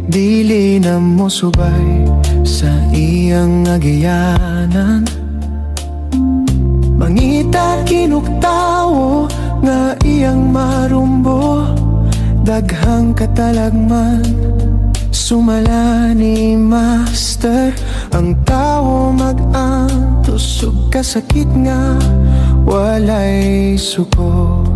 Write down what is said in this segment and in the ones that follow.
Dili na mo subay sa iyang agiyanan. Mangita kinuktawo nga iyang marumbo. Daghang katalagman sumala ni Master. Ang tao mag-antos ug kasakit nga walay sukot.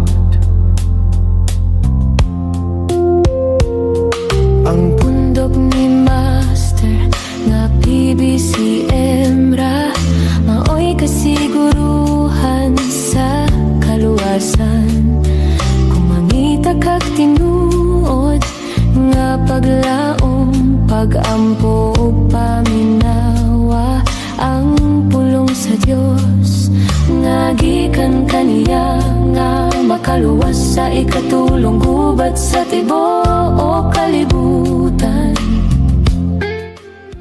Ang pundok ni Master nga PBCM ra maoy kasiguruhan sa kaluwasan. Kung mangita kag tinuod nga paglaom, pagampo ug paminawa, ang pulong sa Dios nga gikan kaniya nga makaluwas sa ikatulong gubat sa tibuok kalibutan.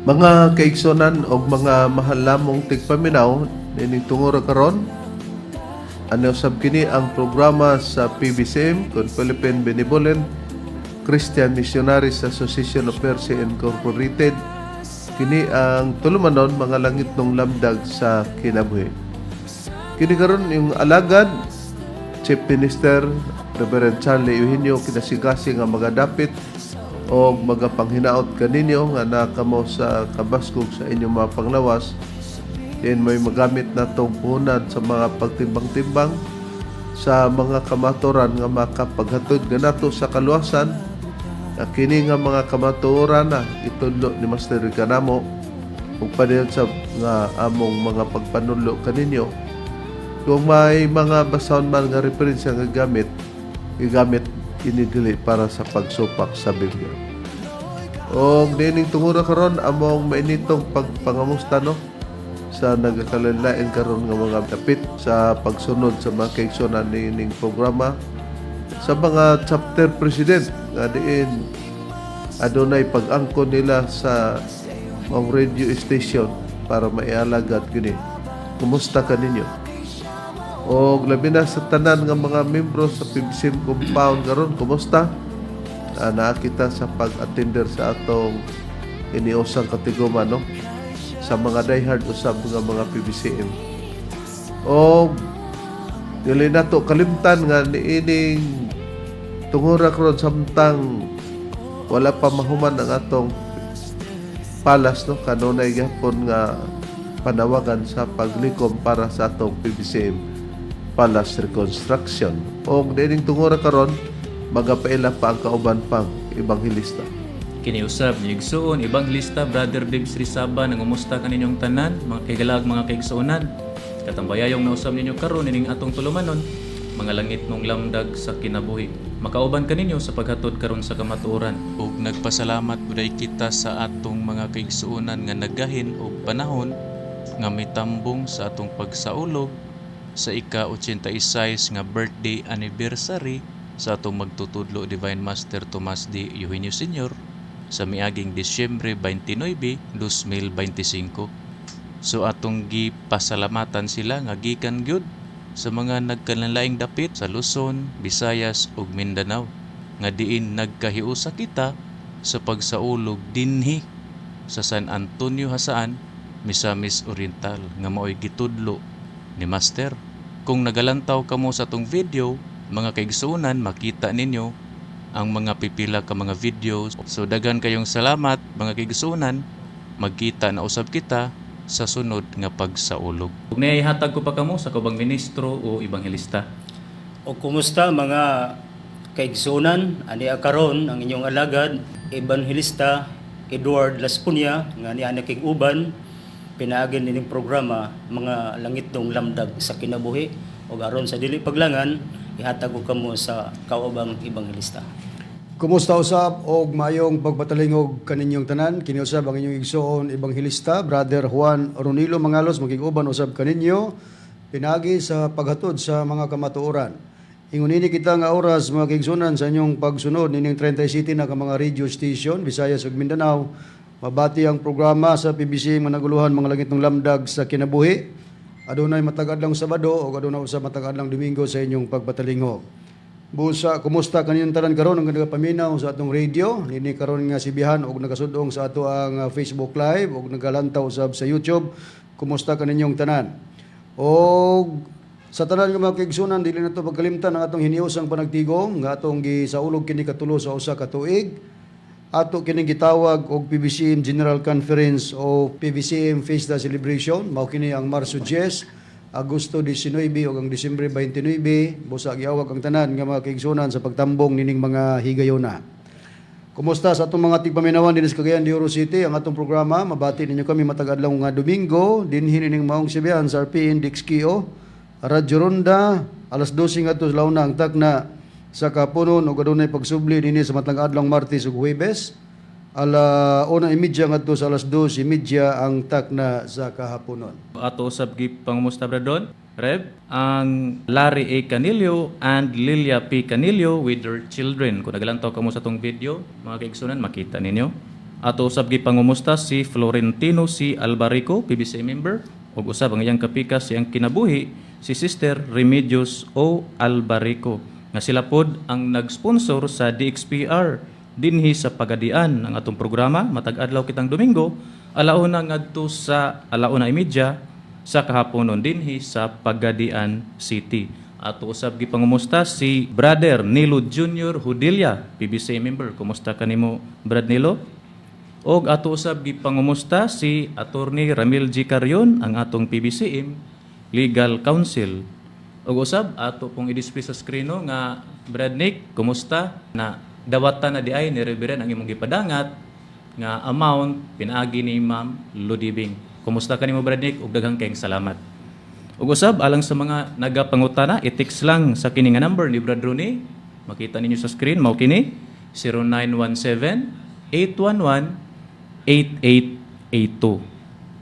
Mga kaigsonan o mga mahal lamong tigpaminaw, nining tungura karon, ano sab kini ang programa sa PBCM kung Philippine Benevolent Christian Missionaries Association of Mercy Incorporated. Kini ang tulumanon mga langit ng lamdag sa kinabuhi. Kini karon yung alagad Chief Minister Reverend Charlie Eugenio kinasigasi nga magadapit o magapanghinaot kaninyo nga nakamo sa kabaskog sa inyong mga panglawas. Then may magamit na itong puhunan sa mga pagtimbang-timbang sa mga kamaturan nga makapaghatod ganato sa kaluwasan. Kini nga mga kamaturan na itudlo ni Master Ricanamo ug padayag sa nga among mga pagpanunlo kaninyo. Kung may mga basahon man nga referensya nga igamit inidili para sa pagsupak sa Biblia. O dining tungura karon among mainitong pagpangamusta no sa nagakalanlain karon nga mga dapit sa pagsunod sa mga kaigsonan nining programa sa mga chapter president nga diin adunay pag-angkon nila sa mga radio station para maialagad gini. Kumusta ka ninyo? O labi na sa tanan nga mga membro sa PBCM compound karon, kumusta? Nakita sa pag-attender sa atong iniusang katiguma no sa mga diehard usab nga mga PBCM. O dili nato kalimtan nga niining tungura karon samtang wala pa mahuman ang atong palas no kanunay gyapon nga panawagan sa paglikom para sa atong PBCM Palace Reconstruction. O dining tungura karon magapaila pa ang kauban pang ebanghelista. Kiniusab ni Igsoon, Ebanghilista Brother Dibs Rizaba nang umusta kaninyong tanan, mga kaigalag mga kaigsuonan. Katambayayong nausab ninyo karon ining atong tulumanon, mga langit nung lamdag sa kinabuhi. Makauban kaninyo sa paghatod karon sa kamatuoran. Ug nagpasalamat buday kita sa atong mga kaigsuonan nga nagahin og panahon nga mitambong sa atong pagsaulog sa ika-86 nga birthday anniversary sa atong magtutudlo Divine Master Tomas D. Eugenio Sr. sa miaging Disyembre 29, 2025. So atong gipasalamatan sila nga gikan gyud sa mga nagkanlaing dapit sa Luzon, Visayas ug Mindanao nga diin nagkahiusa kita sa pagsaulog dinhi sa San Antonio Hasaan, Misamis Oriental nga maoy gitudlo ni Master. Kung nagalantaw kamo sa atong video, mga kaigsuonan, makita ninyo ang mga pipila ka mga videos. So daghan kayong salamat mga kaigsuonan, magkita na usab kita sa sunod nga pagsaulog. Ug nihatag ko pa kamo sa kubang ministro o ebanghelista. O kumusta mga kaigsuonan, ani karon ang inyong alagad Ebanghilista Edward Laspunia nga niya nakig-uban pinaagin nining programa mga langit dong lamdag sa kinabuhi ug aron sa dili paglangan ihatag ko kamo sa kaubang ebanghelista. Kumusta usab og mayong pagpatalingog kaninyong tanan, kiniusab ang inyong igsoon ebanghelista Brother Juan Ronilo Mangalos magig-uban usab kaninyo pinagi sa paghatod sa mga kamatuoran. Ingunini kita nga oras mga kaigsuonan sa inyong pagsunod nining 37 na ka mga radio station Visayas ug Mindanao. Mabati ang programa sa PBC managuluhan mga langit ng lamdag sa kinabuhi. Adunay matag-adlang Sabado o adunay usab matag-adlang Domingo sa inyong pagpatalingog. Busa, kumusta kaninyong tanan karon ang nagapaminaw sa atong radio, nini karon nga sibihan og nagasudong sa ato ang Facebook Live og nagalantaw usab sa YouTube. Kumusta kaninyong tanan? Og sa tanan nga mga kaigsunan, dili na to pagkalimtan ang atong hiniusang panagtigom nga atong gisaulog kini katulo sa usa ka tuig. Ato kining gitawag og PBCM General Conference o PBCM Fiesta Celebration, mao kini ang Marso 10, Agosto 19 ug ang Disyembre 29, busa giawag ang tanan nga mga kaigsunan sa pagtambong nining mga higayuna. Kumusta sa atong mga tigpaminawan dinhi sa Cagayan de Oro City ang atong programa? Mabati ninyo kami matag adlaw nga Domingo dinhi ning maong sibihan sa RPN Dixkio, Radyo Ronda, alas 12 ngadto sa launa ang takna sa kapunon ug adunay pagsubli dinhi sa matang adlawng Martes ug Huwebes. Ala 1:30 ngadto sa alas 2:30 ang takna sa kahaponon. Ato usab gi pangumusta bradon, Reb, ang Larry A. Canillo and Lilia P. Canillo with their children. Kung nagalantaw kamo sa tong video, mga kaigsunan, makita ninyo. Ato usab gi pangumusta si Florentino C. Albarico, PBC member, ug usab ang iyang kapika siyang kinabuhi si Sister Remedios O. Albarico, nga sila pod ang nag-sponsor sa DXPR dinhi sa pagadian ng atong programa matag adlaw kitang Domingo, alauna ngadto sa 1:30 sa kahaponon dinhi sa Pagadian City. Ato usab gi pangumusta si Brother Nilo Jr. Hudilia, PBC member. Kumusta kanimo, Brad Nilo? Og ato usab gi pangumusta si Attorney Ramil G. Carion, ang atong PBCM Legal Counsel. Og usab ato pong i-display sa screen nga Brad Nick, kumusta na dawatan na di ay ni Reverend ang imong gipadangat nga amount pinaagi ni Ma'am Ludibing. Kumusta kanimo Brad Nick ug daghang kayong salamat. Ug usab alang sa mga nagapangutana, i-text lang sa kini nga number ni Brad Ronnie. Makita ninyo sa screen mao kini 0917-811-8882.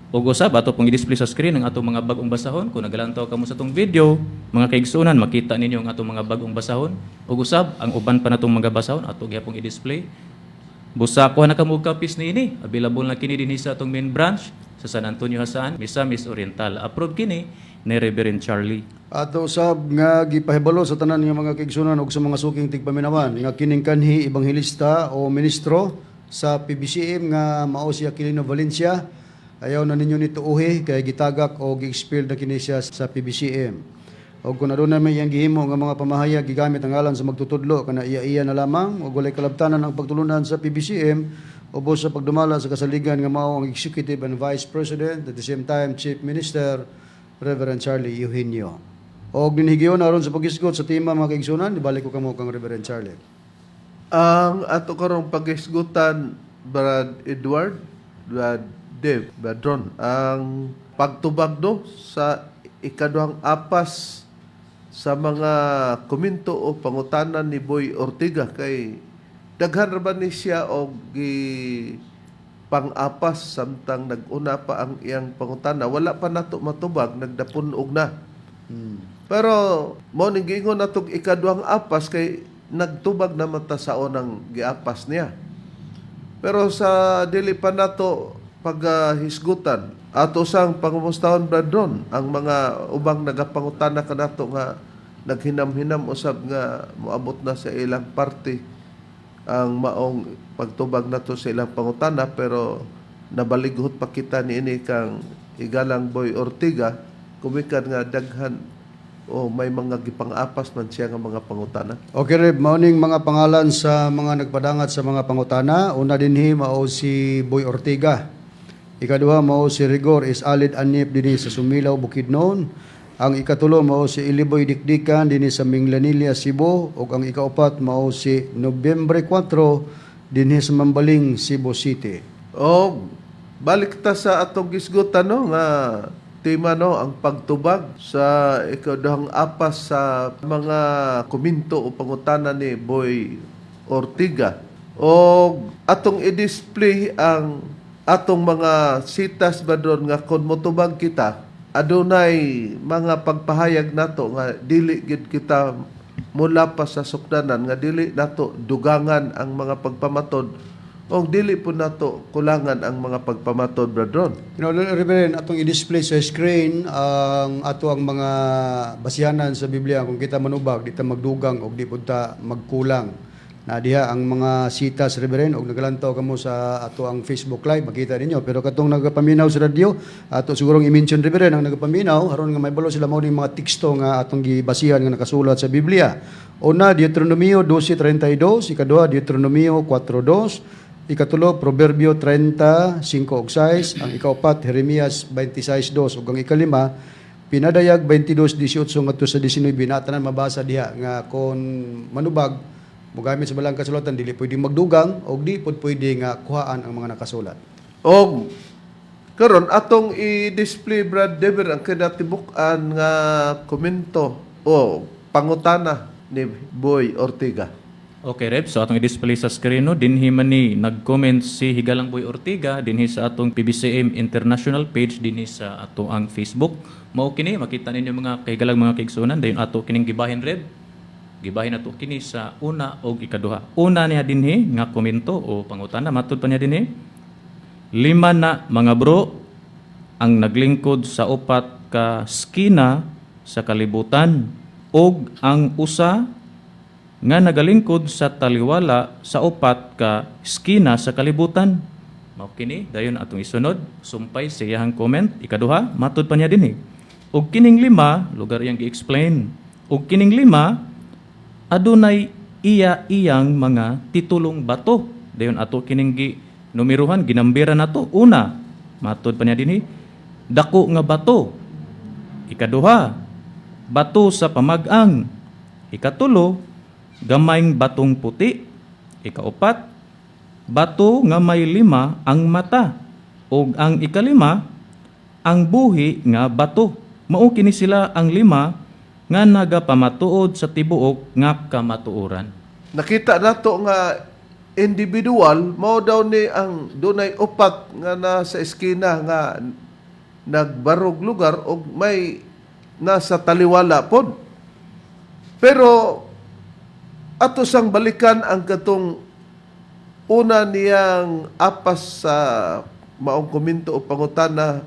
Ug usab ato pong i-display sa screen ang atong mga bagong basahon. Kung nagalantaw kamo sa tong video, mga kaigsunan, makita ninyo ang atong mga bagong basahon. Ug usab ang uban pa natong mga basahon ato gyapong i-display. Busa ko na kamo copies niini. Available na kini dinhi sa atong main branch sa San Antonio Hasan, Misamis Oriental. Approve kini ni Reverend Charlie. Ato usab nga gipahibalo sa tanan nga mga kaigsunan ug sa mga suking tigpaminawan nga kining kanhi ebanghelista o ministro sa PBCM nga mao si Aquilino Valencia. Ayaw na ninyo nito uhi kay gitagak o gi-expel na kini siya sa PBCM. O kung aduna may iyang gihimo nga mga pamahayag gigamit ang ngalan sa magtutudlo kana iya na lamang o walay kalabtanan ang pagtulunan sa PBCM ubos sa pagdumala sa kasaligan nga mao ang Executive and Vice President at the same time Chief Minister Reverend Charlie Eugenio. O dinhigyon aron sa pag-isgot sa tema mga kaigsunan, ibalik ko kamo kang Reverend Charlie. Ang ato karong pag-isgutan, Brad Edward, Brad Dave, Badron, ang pagtubag no sa ikaduhang apas sa mga komento o pangutanan ni Boy Ortiga kay daghan ra ba ni siya og pang-apas samtang nag-una pa ang iyang pangutana, wala pa nato matubag, nagdapunog na. Pero mo ning giingon natog ikaduhang apas kay nagtubag naman ta sa unang giapas niya. Pero sa dili pa nato paghisgutan ato sang pangumustahon Bradron ang mga ubang nagapangutana kanato nga naghinam-hinam usab nga moabot na sa ilang party ang maong pagtubag nato sa ilang pangutana, pero nabalighot pa kita niini kang igalang Boy Ortiga kumikan nga daghan o may mga gipang-apas man siya nga mga pangutana. Okay, Reb, mauning mga pangalan sa mga nagpadangat sa mga pangutana. Una dinhi mao si Boy Ortiga. Ikaduha mao si Rigor is Alid Anip dinhi sa Sumilaw, Bukidnon. Ang ikatulo mao si Iliboy Dikdikan dinhi sa Minglanilla, Cebu, ug ang ikaupat mao si Nobyembre 4 dinhi sa Mambaling, Cebu City. O balik ta sa atong gisgutan no nga tema no ang pagtubag sa ikaduhang apas sa mga komento o pangutana ni Boy Ortiga. O atong i-display ang atong mga sitas ba doon nga kung motubag kita, adunay mga pagpahayag nato nga dili gid kita mula pa sa sukdanan, nga dili nato dugangan ang mga pagpamatod O dili po nato kulangan ang mga pagpamatod, Bradron. Reverend, atong i-display sa screen ang ato ang mga basihanan sa Biblia. Kung kita manubag, di ta magdugang o di punta magkulang. Na diha ang mga sitas, Reverend, o nagalantaw kamo sa ato ang Facebook Live, makita ninyo. Pero katong nagapaminaw sa radio, ato sigurong i-mention, Reverend, ang nagapaminaw, haron nga may balo sila mo mga teksto nga atong gibasihan nga nakasulat sa Biblia. Una, Deuteronomio 12:32, ikaduha, Deuteronomio 4:2, ikatulo, Proverbio 30:5-6, ang ikaupat, Jeremias 26:2, ug ang ikalima, Pinadayag 22:18 ngadto sa 19, natanan mabasa diha nga kon manubag mogamit sa balang kasulatan dili pwedeng magdugang o di pud pwede nga kuhaan ang mga nakasulat. O karon atong i-display, Brad Dever, ang kinatibuk-an nga komento o pangutana ni Boy Ortiga. Okay, Rep. So, atong i-display sa screen, no? Dinhi man ni nag-comment si Higalang Boy Ortiga, dinhi sa atong PBCM International page, dinhi sa ato ang Facebook. Mao kini, makita ninyo mga kahigalang mga kaigsunan, dayon ato kining gibahin, Rep. Gibahin nato kini sa una o ikaduha. Una niya dinhi nga komento o pangutana, matud pa niya dinhi. 5 na mga bro ang naglingkod sa upat ka skina sa kalibutan og ang usa nga nagalingkod sa taliwala sa upat ka skina sa kalibutan. Mao kini dayon atong isunod, sumpay sa iyang comment. Ikaduha, matud pa niya dinhi. Og kining 5, lugar iyang gi-explain. Og kining 5 adunay iyang mga titulong bato. Dayon ato kining numeruhan, ginambira nato. Una, matud pa niya dinhi, dako nga bato. Ikaduha, bato sa pamag-ang. Ikatulo, gamayng batong puti. Ikaupat, bato nga may 5 ang mata. Ug ang ikalima, ang buhi nga bato. Mao kini sila ang 5 nga nagapamatuod sa tibuok nga kamatuoran. Nakita nato nga individual mao daw ni ang dunay upat nga nasa eskina nga nagbarog lugar og may nasa taliwala pod. Pero ato sang balikan ang katong una niyang apas sa maong komento o pangutana,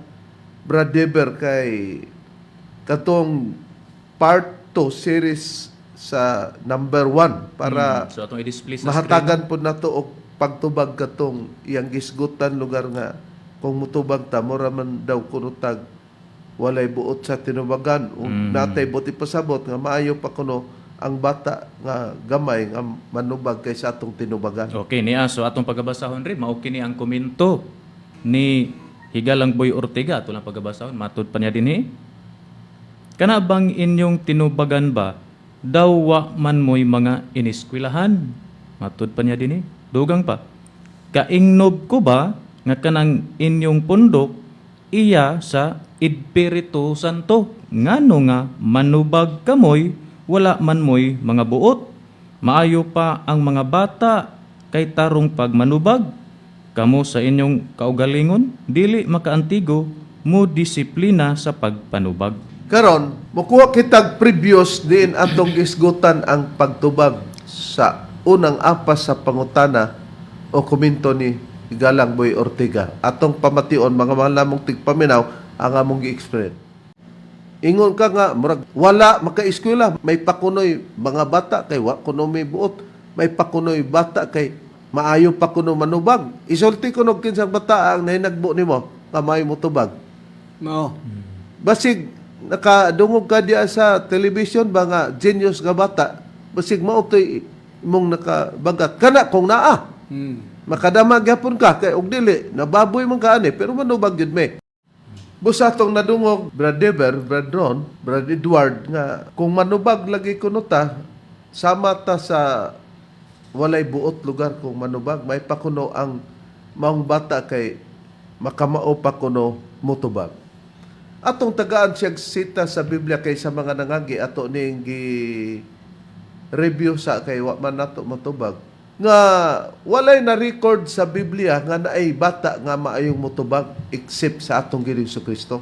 Brad Deber, kay katong part 2 series sa number 1 para So atong i-display sa mahatagan po nato og pagtubag katong iyang gisgutan lugar nga kung mutubag ta mura man daw kunutag walay buot sa tinubagan ug natay buti pasabot nga maayo pa kuno ang bata nga gamay nga manubag kaysa atong tinubagan. Okay, niya. So atong pagabasahon rin, mao kini ang komento ni Higalang Boy Ortiga. Ato lang pagabasahon, matud pa niya dinhi. Kana bang inyong tinubagan ba, daw wa man mo'y mga iniskwelahan? Matud pa niya dinhi. Dugang pa, kaingnob ko ba, nga kanang inyong pundok, iya sa Espiritu Santo. Ngano nga, manubag kamoy, wala man mo'y mga buot. Maayo pa ang mga bata, kay tarong pagmanubag. Kamo sa inyong kaugalingon, dili makaantigo, mo disiplina sa pagpanubag. Karon, mukuha kitag previous din atong gisgutan ang pagtubag sa unang apas sa pangutana o komento ni Higalang Boy Ortiga. Atong pamation, mga malamong tigpaminaw, ang among gi-explain. Ingon ka nga, murag, wala maka-eskwela, may pakunoy mga bata kay wa kuno may buot, may pakunoy bata kay maayo pa kuno manubag. Isulti kuno kinsang bata ang nahinagbo nimo, kamay mo tubag. Mao. Basig nakadungog ka diya sa television ba nga genius nga bata, basig mao toy imong nakabagat kana kung naa. Makadamag gyapon ka kay og dili nababoy man ka ani pero manubag jud me. Busa tong nadungog Brad Dever, Brad Ron, Brad Edward nga kung manubag lagi kuno ta sama ta sa walay buot lugar kung manubag may pakuno ang maong bata kay makamao pa kuno motubag. Atong tagaan siya sita sa Biblia kay sa mga nangagi ato ning review sa kay wa man nato matubag nga walay na record sa Biblia nga naay bata nga maayong motubag except sa atong Ginoong Jesucristo.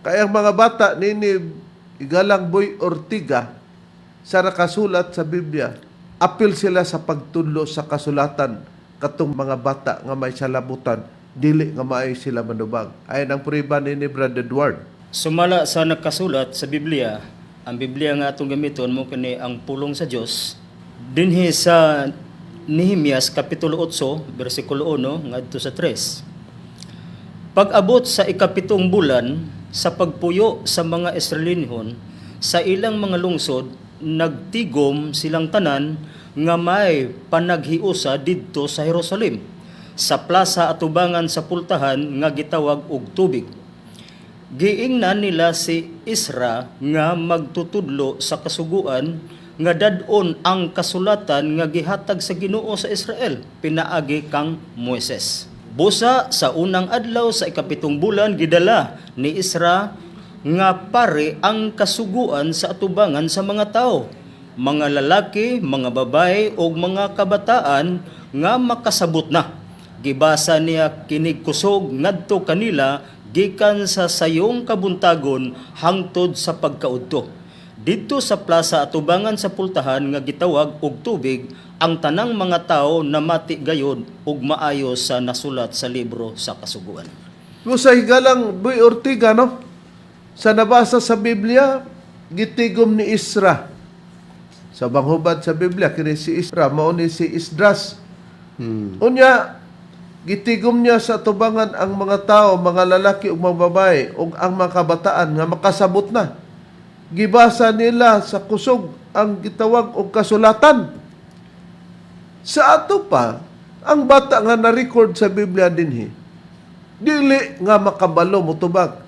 Kaya ang mga bata nini Higalang Boy Ortiga sa nakasulat sa Biblia, apil sila sa pagtudlo sa kasulatan katong mga bata nga may salabutan dili nga maayo sila manubag. Ayon ang puriba ni Brother Edward. Sumala sa nakasulat sa Biblia, ang Biblia nga atong gamiton mo kini ang pulong sa Dios. Dinhi sa Nehemias kapitulo 8 bersikulo 1 ngadto sa 3. Pag-abot sa ikapitong bulan sa pagpuyo sa mga Israelinhon sa ilang mga lungsod, nagtigom silang tanan nga may panaghiusa didto sa Jerusalem sa plaza atubangan sa pultahan nga gitawag og tubig. Giingnan nila si Isra nga magtutudlo sa kasuguan nga dadon ang kasulatan nga gihatag sa Ginoo sa Israel pinaagi kang Moises. Busa sa unang adlaw sa ikapitong bulan gidala ni Isra nga pare ang kasuguan sa atubangan sa mga tao, mga lalaki, mga babae ug mga kabataan nga makasabot na. Gibasa niya kinig kusog ngadto kanila gikan sa sayong kabuntagon hangtod sa pagkaudto. Dito sa plaza atubangan sa pultahan nga gitawag og tubig, ang tanang mga tao namati gayod ug maayo sa nasulat sa libro sa kasuguan. Kung sa higalang Boy Ortiga, no? Sa nabasa sa Biblia, gitigom ni Isra. Sa banghubad sa Biblia, kini si Isra, mao ni si Isdras. Unya, gitigom niya sa tubangan ang mga tao, mga lalaki ug mga babae, ug ang mga kabataan nga makasabot na. Gibasa nila sa kusog ang gitawag og kasulatan. Sa ato pa, ang bata nga na-record sa Biblia dinhi, dili nga makabalo motubag.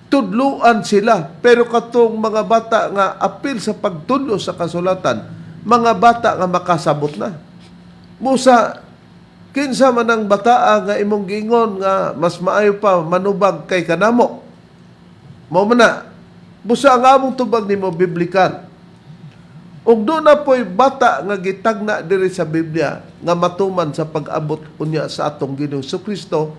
Tudluan sila, pero katong mga bata nga apil sa pagtudlo sa kasulatan, mga bata nga makasabot na. Musa, kinsa man ang bataa nga imong gingon nga mas maayo pa manubag kay kanamo. Mao man na, busa ang among tubag nimo biblikal. Ug doon na po'y bata nga gitagna diri sa Biblia nga matuman sa pag-abot unya sa atong Ginoong Kristo.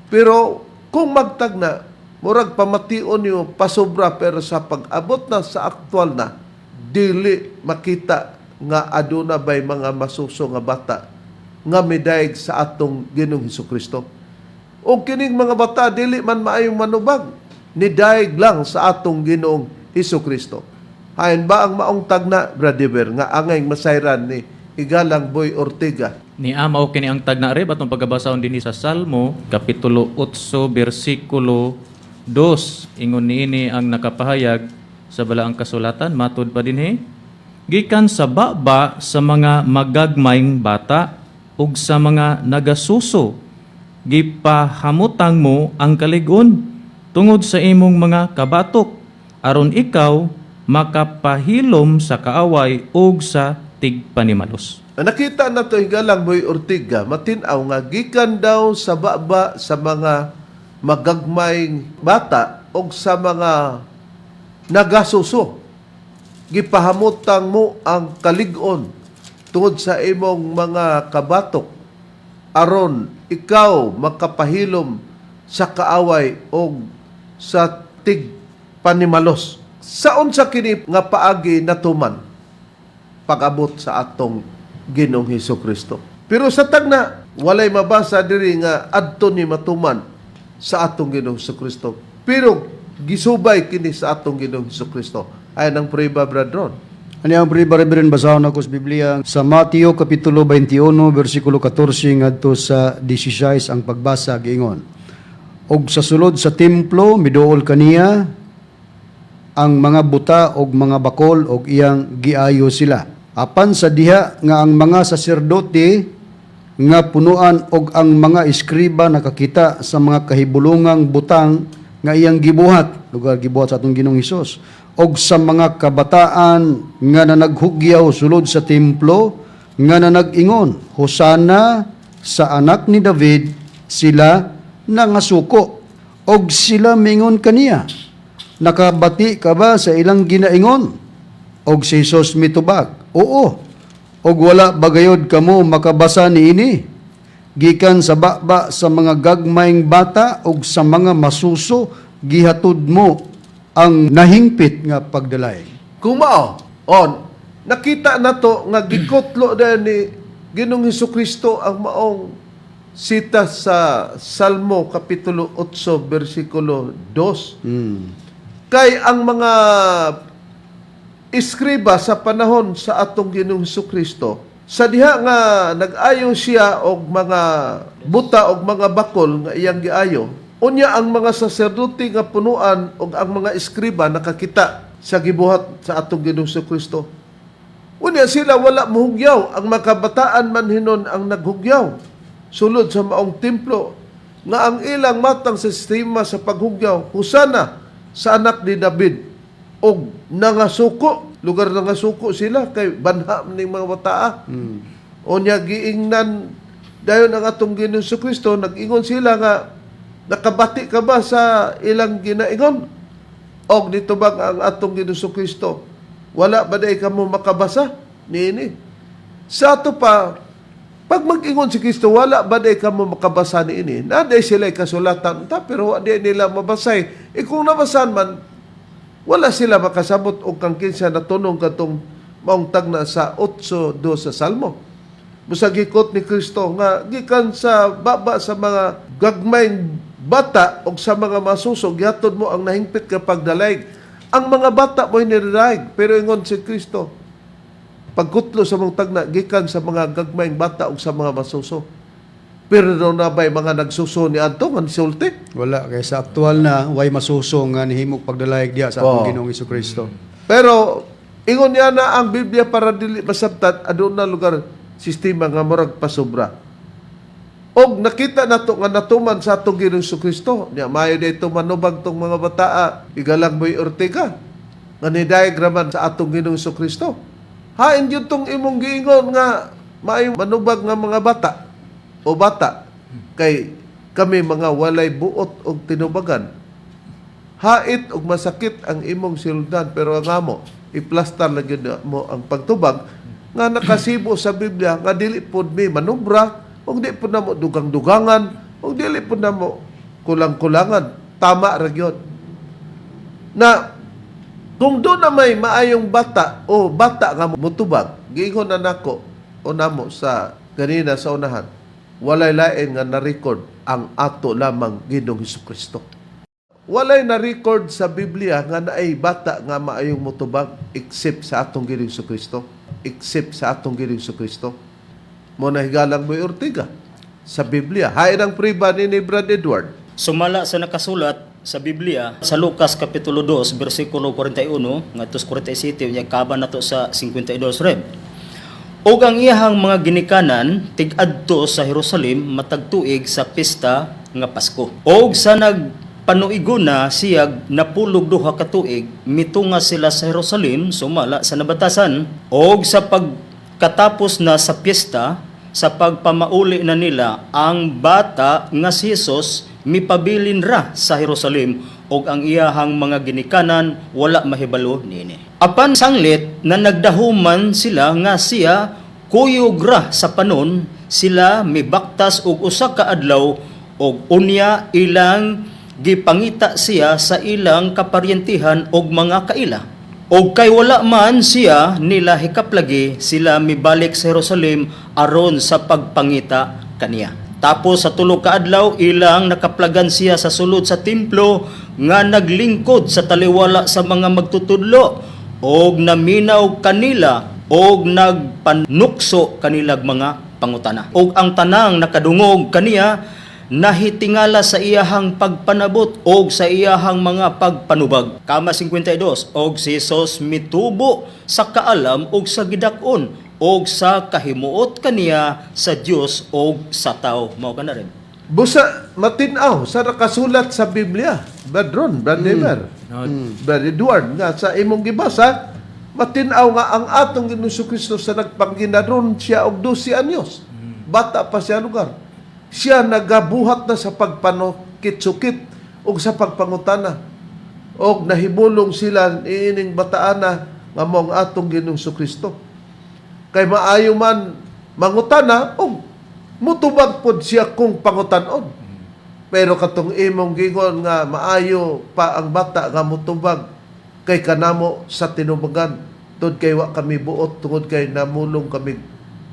Pero kung magtagna, murag pamation niyo pasobra, pero sa pag-abot na sa aktual na, dili makita nga aduna bay mga masuso nga bata nga midayeg sa atong Ginoong Kristo. O kining mga bata dili man maayong manubag, nidayeg lang sa atong Ginoong Kristo. Hain ba ang maong tagna, Bradiver, nga angay masayran ni Higalang Boy Ortiga? Ni amaw kini ang tagna rib atong pagabasahon dinhi sa Salmo kapitulo 8 bersikulo 2. Ingon niini ang nakapahayag sa balaang kasulatan matud pa dinhi, gikan sa baba sa mga magagmayng bata ug sa mga nagasuso gipahamutang mo ang kalig-on tungod sa imong mga kabatok aron ikaw makapahilom sa kaaway ug sa tigpanimalos. Nakita na to Higalang Boy Ortiga, matinaw nga gikan daw sa baba sa mga magagmayng bata o sa mga nagasuso. Gipahamutang mo ang kalig-on tungod sa imong mga kabatok aron ikaw makapahilom sa kaaway o sa tigpanimalos. Saon sa kini nga paagi natuman pag-abot sa atong Ginoong Hesukristo. Pero sa tagna, walay mabasa diri nga adto ni matuman sa atong Ginoong Hesukristo. Pero gisubay kini sa atong Ginoong Hesukristo. Ayan ang prueba, Bradron. Ano ang prueba, Reverend, basahon ako sa Biblia sa Mateo kapitulo 21 bersikulo 14 ngadto sa 16 ang pagbasa giingon. Og sa sulod sa templo miduol kaniya ang mga buta og mga bakol og iyang giayo sila. Apan sa diha nga ang mga saserdote nga punuan og ang mga eskriba nakakita sa mga kahibulungang butang nga iyang gibuhat, lugar gibuhat sa atong Ginoong Hesus, og sa mga kabataan nga nanaghugyaw sulod sa templo nga nanag-ingon, Hosana sa anak ni David, sila nangasuko og sila mingon kaniya. Nakabati ka ba sa ilang ginaingon? Og si Jesus mitubag, oo. Og wala bagayod kamo makabasa niini. Gikan sa baba sa mga gagmayng bata og sa mga masuso, gihatod mo ang nahingpit nga pagdalay. Kumao, on, nakita na to nga gikotlo na ni Ginoong Hesukristo ang maong sita sa Salmo Kapitulo 8, versikulo 2. Kay ang mga iskriba sa panahon sa atong Ginoong Hesukristo, sa diha nga nag-ayo siya og mga buta og mga bakol nga iyang giayo, unya ang mga saserdote nga punuan og ang mga iskriba nakakita sa gibuhat sa atong Ginoong Hesukristo. Unya sila wala mohugyaw, ang makabataan man hinon ang naghugyaw sulod sa maong templo nga ang ilang matang sa sistema sa paghugyaw husana sa anak ni David og nangasuko, lugar nangasuko sila kay banha ning mga bataa. Unya giingnan dayon ang atong Ginoong Hesukristo, nag-ingon sila nga nakabati ka ba sa ilang ginaingon? Og nitubag ang atong Ginoong Hesukristo, wala ba day kamo makabasa niini? Sa ato pa, pag mag-ingon si Kristo, wala ba day kamo makabasa niini? Naday sila'y kasulatan, pero wala nila mabasay. Kung nabasan man, wala sila makasabot og kang kinsa natunong katong maong tagna sa 8:2 sa Salmo. Musagikot ni Kristo nga gikan sa baba sa mga gagmayng bata o sa mga masusog, yatod mo ang nahingpit kapag dalayg. Ang mga bata mo'y niriraig, pero ingon si Kristo, pagkutlo sa mong tagna, gikan sa mga gagmayng bata o sa mga masuso. Pero daw na ba'y mga nagsuso ni Anto, nga nisulti? Wala, kay sa aktual na, way masusong nga nihimog pagdalayag diya sa atong Ginoong Hesukristo. Pero, ingon niya na ang Biblia para dili masabtan, adun na lugar, sistema nga murag pasobra. Og nakita nato nga natuman sa atong Ginoong Hesukristo, niya mayo dito manubag tong mga bataa, Igalang Boy Ortega, nga ni-diagraman sa atong Ginoong Hesukristo. Hain yun tong imong giingon nga maayong manubag nga mga bata o bata kay kami mga walay buot og tinubagan. Hait og masakit ang imong sildan, pero ang amo iplastar lagi mo ang pagtubag nga nakasibo sa Biblia nga dili pud mi manubra og di pud namo dugang-dugangan og dili pud namo kulang-kulangan. Tama ra gyud na kung doon na may maayong bata o bata nga mutubag, giingon na nako o namo sa ganina sa unahan, walay lain nga na-record ang ato lamang Ginoong Hesukristo. Walay na-record sa Biblia nga naay bata nga maayong mutubag except sa atong Ginoong Hesukristo. Except sa atong Ginoong Hesukristo. Muna Higalang Boy Ortega sa Biblia. Hain ang priba ni Brad Edward. Sumala sa nakasulat sa Biblia sa Lucas kapitulo 2 bersikulo 41 ngadto 47 unya kaban nato sa 52 reb. Og ang iyahang mga ginikanan tig-adto sa Jerusalem matag tuig sa pista nga Pasko. Og sa nagpanuiguna siyag napulog duha ka tuig mitunga sila sa Jerusalem sumala sa nabatasan. Og sa pagkatapos na sa pista sa pagpamauli na nila ang bata nga si Jesus mipabilin ra sa Jerusalem og ang iyahang mga ginikanan wala mahibalo niini. Apan sanglit na nagdahuman sila nga siya kuyog ra sa panon, sila mibaktas og usa ka adlaw og unya ilang gipangita siya sa ilang kaparyentihan og mga kaila. Og kay wala man siya nila hikaplagi, sila mibalik sa Jerusalem aron sa pagpangita kaniya. Tapos sa tulo ka adlaw ilang nakaplagan siya sa sulod sa templo nga naglingkod sa taliwala sa mga magtutudlo og naminaw kanila og nagpanukso kanilag mga pangutana. Og ang tanang nakadungog kaniya nahitingala sa iyahang pagpanabot og sa iyahang mga pagpanubag. Kama 52 og si Jesus mitubo sa kaalam og sa gidak-on og sa kahimuot kaniya sa Dios og sa tao. Mao kana rin. Busa matinaw sa nakasulat sa Biblia. Badron, Brad Never. Brad Edward nga sa imong gibasa, matinaw nga ang atong Ginoong Hesukristo sa nagpangginaron siya og 12 anyos. Bata pa siya lugar. Siya nagabuhat na sa pagpanukit-sukit o sa pagpangutana. O nahibulong sila iining bataana nga mong atong Ginoong Hesukristo. Kay maayo man mangutana o mutubag pod siya kung pangutanon. Pero katong imong gingon nga maayo pa ang bata nga mutubag kay kanamo sa tinubagan. Tungod kay wa kami buot, tungod kay namulong kami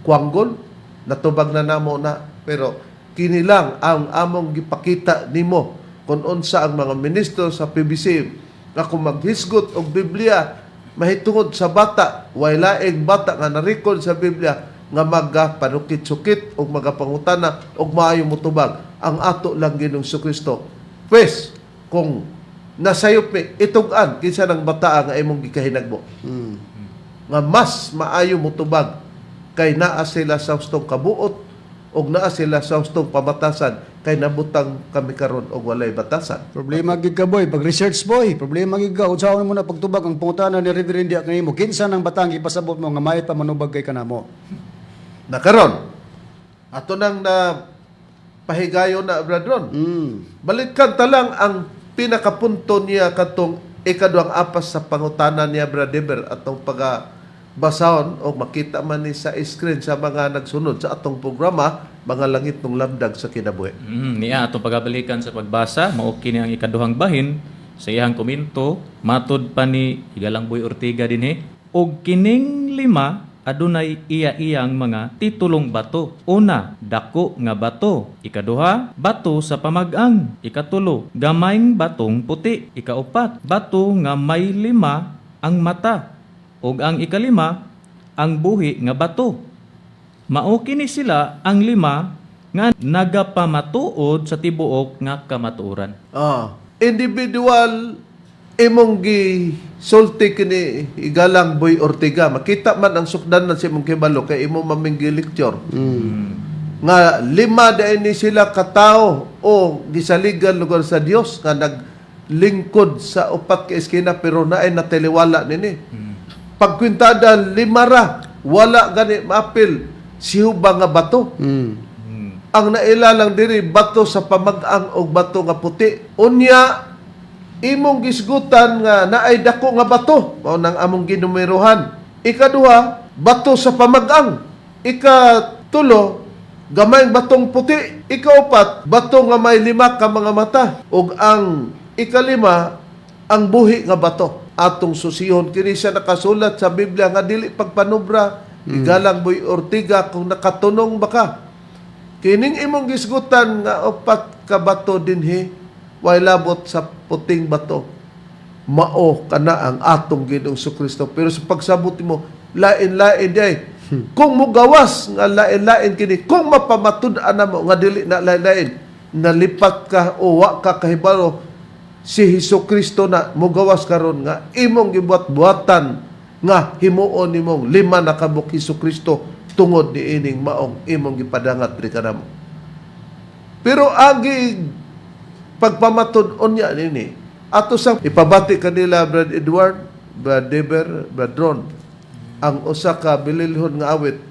kuanggol. natubag na namo na, pero kini lang ang among gipakita nimo kung unsa ang mga ministro sa PBC nga kung maghisgot og Biblia mahitungod sa bata, way laing bata nga na-record sa Biblia nga magapanukit-sukit o magapangutana o maayo mutubag ang ato lang Ginoong Kristo. Pwes, kung nasayop mi, itugan kinsa ng bata nga imong gikahinagbo. Nga mas maayo mutubag kay naa sila sa hustong kabuot o naa sila sa hustong pamatasan kay nabutang kami karon og walay batasan. Problema gid ka boy, pag research boy, problema gid ka unsaon mo na pagtubag ang pangutana ni Reverend Diak kanimo. Kinsa nang batang ipasabot mo nga mayat pa manubag kay kanamo? Na karon ato nang na pahigayon na bradron. Balikan ta lang ang pinakapunto niya katong ikaduhang apas sa pangutana niya Brad Deber atong basahon o makita man ni sa screen sa mga nagsunod sa atong programa, mga langit ng lamdag sa kinabuhi. Niya atong pagabalikan sa pagbasa, mao kini ang ikaduhang bahin sa iyang komento, matud pa ni Higalang Boy Ortiga dinhi, og kining lima adunay iya-iyang mga titulong bato. Una, dako nga bato. Ikaduha, bato sa pamag-ang. Ikatulo, gamayng batong puti. Ikaupat, bato nga may lima ang mata. Ug ang ikalima, ang buhi nga bato. Mao kini sila ang lima nga nagapamatuod sa tibuok nga kamatuoran. Individual imong gisulti kini Higalang Boy Ortiga, makita man ang sukdan na si imong kibalo kay imo maminggi lecture. Nga lima dayon ni sila katao o gisaligan lugar sa Dios nga naglingkod sa upat ka eskina pero naay natiliwala nini. Pagkwintada lima ra, wala gani maapil sihuba nga bato. Ang nailalang diri bato sa pamag-ang og bato nga puti. Unya imong gisgutan nga naay dako nga bato, mao nang among ginumerohan. Ikaduha, bato sa pamag-ang. Ikatulo, gamayng batong puti. Ikaupat, bato nga may lima ka mga mata. Ug ang ikalima, ang buhi nga bato. Atong susihon kini siya nakasulat sa Biblia nga dili pagpanubra. Higalang Boy Ortiga, kung nakatunong baka kining imong gisgutan nga upat ka bato dinhi way labot sa puting bato, mao kana ang atong Ginoong Kristo. Pero sa pagsabot mo, lain-lain day. Kung mugawas nga lain-lain kini, kung mapamatud-an mo nga dili na lain-lain, nalipat ka o wa ka kahibalo, si Kristo na mugawas karon nga imong gibuat-buatan nga himuon nimong lima na kabuk Kristo tungod ni ining maong imong gipadangat diri kanamo. Pero agi pagpamatud-on niya nini, ato sa ipabati kanila Brad Edward, Brad Deber, Brad Ron, ang usa ka bililhon nga awit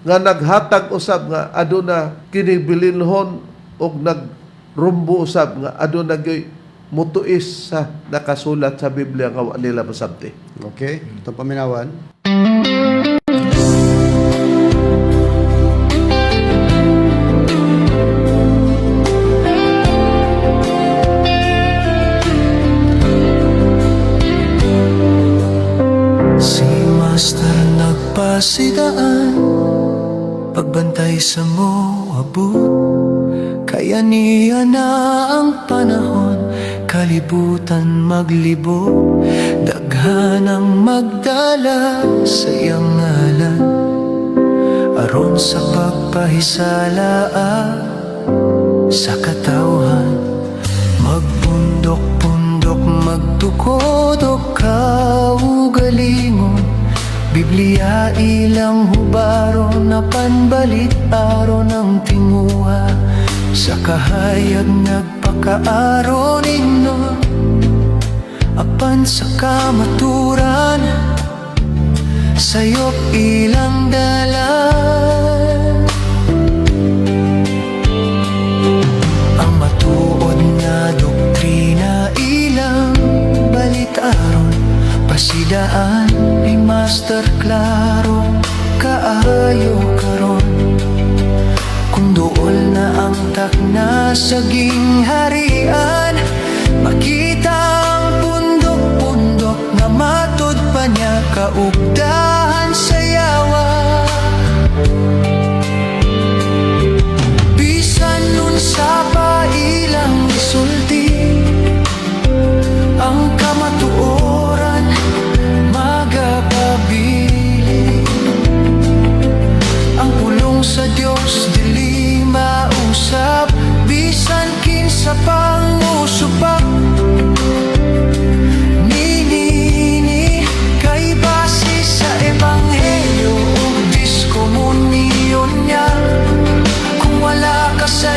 nga naghatag usab nga aduna kini bililhon og nagrumbo usab nga aduna gyud mutuis sa nakasulat sa Biblia nga wa nila masabti. Okay, ito paminawan. Si Master nagpasidaan, pagbantay sa mo abot, kaya niya na ang panahon, kalibutan maglibo, daghan ang magdala sa iyang ngalan, aron sa pagpahisala sa katawhan, magbundok-bundok, magtukod o kaugalingon, Biblia ilang hubaron na panbalit aron ang tinguha, sa kahayag nagpakaaro ninyo, apan sa kamaturan, sayop ilang dalan. Ang matuod nga doktrina ilang balitaron, pasidaan ni Master Claro kaayo karon. Kung dool na ang takna sa gingharian, makita ang pundok-pundok nga matud pa niya kaugdahan sa yawa.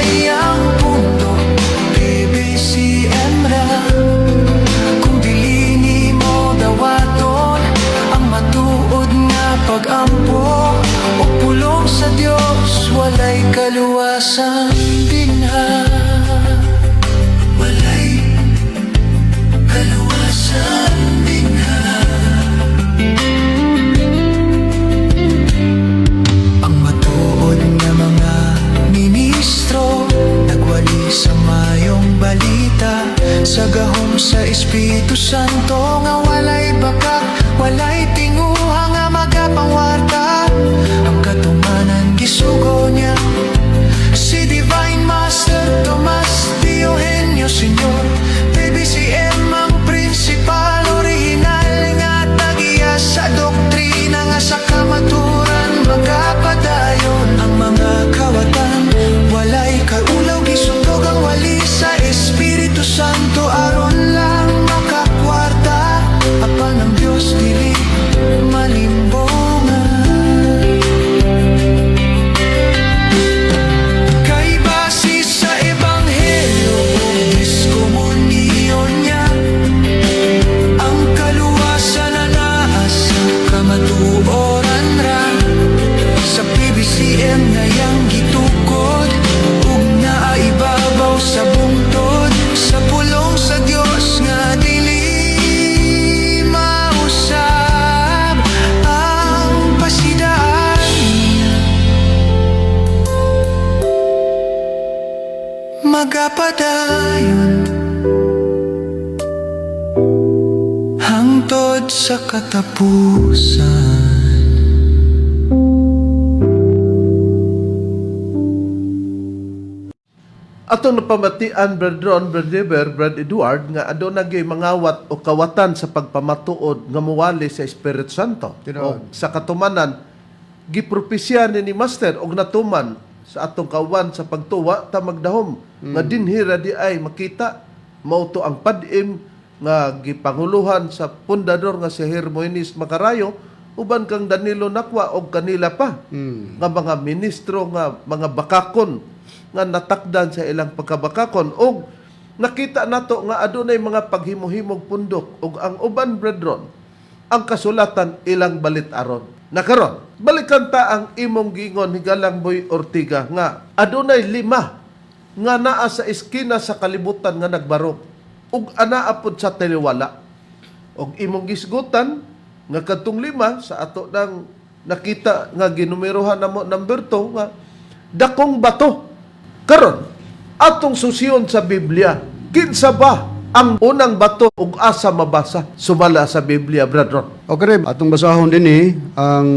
ay ang pundo PBCM ra. Kung dili mo dawaton ang matuod nga pag-ampo o pulong sa Dios, walay kaluwasan dinha. Walay kaluwasan dinha. Ang matuod nga mga ministro nagwali sa mayong balita, sa gahom sa Espiritu Santo nga walay bakak, walay tinguha nga magapangwarta. Ang katumanan gisugo niya si Divine Master Tomas D. Eugenio Sr. PBCM ang principal, original nga tagiya sa doktrina nga sa kamaturan magapadayon. Ang mga kawatan walay kaulaw, gisundog ang wali sa Espiritu Santo aron lang makakwarta. Apan ang Diyos dili malimbongan. Kay base sa Ebanghelyo diskomunyon niya, ang kaluwasan na naa sa kamatuoran ra. Sa PBCM na yang gitukod ug naaibabaw sa bungtod, sa pulong sa Dios nga dili mausab ang pasidaan. Magapadayon hangtod sa katapusan. Atong napamatian, Brad Ron, Brad River, Brad Edward, nga adon nagay mangawat o kawatan sa pagpamatuod nga muwali sa Espiritu Santo. O Tinuod. sa katumanan, gipropesya ni Master og natuman sa atong kawan sa pagtuwa ta magdahom nga dinhira di ay makita mao to ang padim nga gipanguluhan sa pundador nga si Hermoines Macarayo uban kang Danilo Nakwa og kanila pa nga mga ministro nga mga bakakon nga natakdan sa ilang pagkabakakon og nakita nato nga adunay mga paghimo-himog pundok og ang uban brethren ang kasulatan ilang balit aron. Nakaron, balikan ta ang imong gingon Higalang Boy Ortiga nga adunay 5 nga naa sa eskina sa kalibutan nga nagbarog ug anaa pod sa taliwala. Og imong gisgutan nga kadtong 5 sa ato nang nakita nga ginumerohan namo number 2 nga dakong bato. Karon atong susiyon sa Biblia, kinsa ba ang unang bato ug asa mabasa sumala sa Biblia, brethren? Okay, atong basahon din ang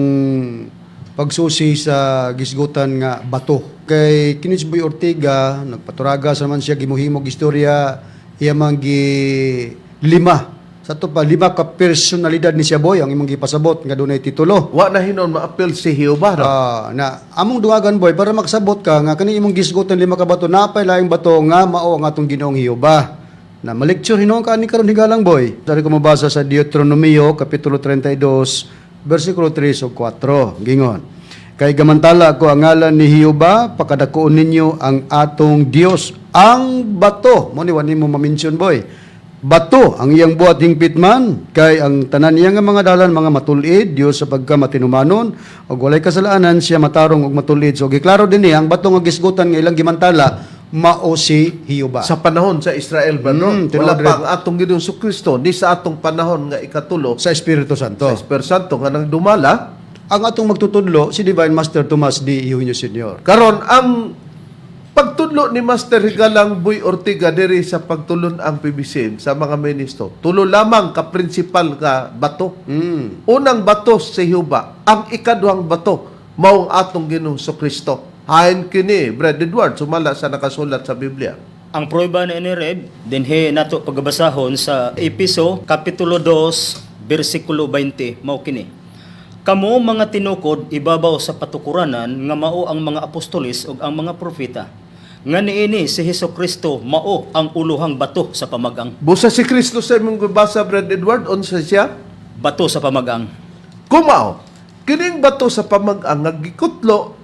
pagsusi sa gisgutan nga bato. Kay Kinis Boy Ortiga, nagpaturaga sa man siya, gimuhimog istorya, iya man gi 5. Sa to pa, 5 ka personalidad ni siya boy, ang imong gipasabot nga dunay titulo. Wa na hinon maapil si Jehovah. No? Na among duwagan boy para makasabot ka nga kani imong gisgutan 5 ka bato, napay laing bato nga mao ang atong Ginoong Jehova. Na malecture hinuon ka ani karon Higalang Boy. Dari ko mabasa sa Deuteronomio kapitulo 32 bersikulo 3 ug 4. Gingon, kay gamantala ko ang ngalan ni Jehova, pakadakoon ninyo ang atong Dios, ang bato. Mo ni wani mo ma-mention boy. Bato ang iyang buhat hingpit man, kay ang tanan niya nga mga dalan mga matulid, Dios sa pagkamatinumanon, og walay kasalanan siya matarong og matulid. So giklaro din niya ang bato nga gisgutan nga ilang gimantala mao si Jehova. Sa panahon sa Israel ba no? Wala tinuod pa ang atong Ginoong Kristo ni sa atong panahon nga ikatulo Sa Espiritu Santo. sa Espiritu Santo nga nang dumala. Ang atong magtutudlo si Divine Master Tomas D. Eugenio Sr. Karon ang pagtudlo ni Master Higalang Boy Ortiga diri sa pagtulon ang PBCM sa mga ministro, tulo lamang ka principal nga bato. Unang bato si Jehova, ang ikaduhang bato mao ang atong Ginoong Kristo. Hain kini Brad Edward sumala sa nakasulat sa Biblia. Ang prueba na inireb, dinhi nato pagbasahon sa Episo, Kapitulo 2, versikulo 20, mao kini. Kamo mga tinukod, ibabaw sa patukuranan, nga mao ang mga apostolis ug ang mga propeta. Nga niini si Hesukristo mao ang uluhang bato sa pamagang. Busa si Kristo sa imong gubasa Brad Edward, unsa siya? Bato sa pamagang. Kumao, kining bato sa pamag-ang nga gikutlo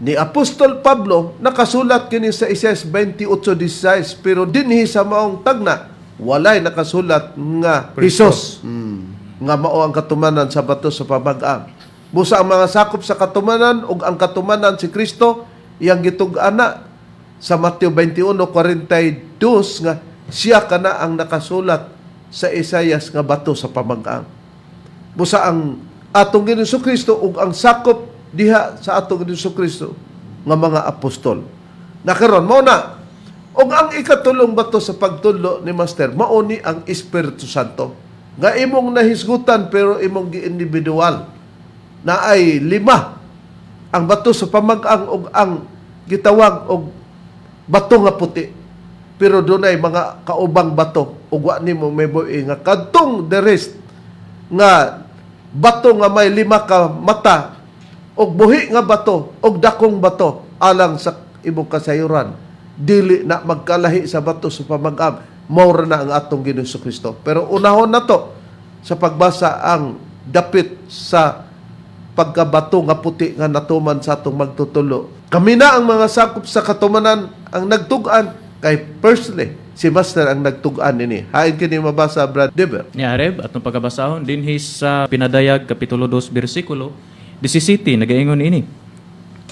ni Apostol Pablo nakasulat kini sa Isaías 28:16 pero dinhi sa maong tagna walay nakasulat nga Hesus nga mao ang katumanan sa bato sa pamag-ang. Busa ang mga sakop sa katumanan ug ang katumanan si Kristo iyang gitug-ana sa Mateo 21:42 nga siya kana ang nakasulat sa Isaias nga bato sa pamag-ang. Busa ang atong Ginoong Kristo ug ang sakop diha sa atong Ginoong Kristo nga mga apostol. Nakaron mao na ug ang ikatulong bato sa pagtudlo ni Master mao ni ang Espiritu Santo nga imong nahisgutan pero imong gi-individual na ay 5 ang bato sa pamag-ang ug ang gitawag og bato nga puti pero dunay mga kaubang bato ug wa nimo mabuhi nga kadtong the rest nga bato nga may 5 ka mata og buhi nga bato og dakong bato alang sa imong kasayuran dili na magkalahi sa bato sa pamag-ang mao na ang atong Ginoong Kristo. Pero unahon na to sa pagbasa ang dapit sa pagkabato nga puti nga natuman sa atong magtutulo. Kami na ang mga sakop sa katumanan ang nagtug-an kay personally si Master ang nagtug-an nini. Hain kini mabasa Brad Deber. Ni Areb, atong pagkabasahon, dinhi sa Pinadayag, Kapitulo 2, versikulo 17, nagaingon ini.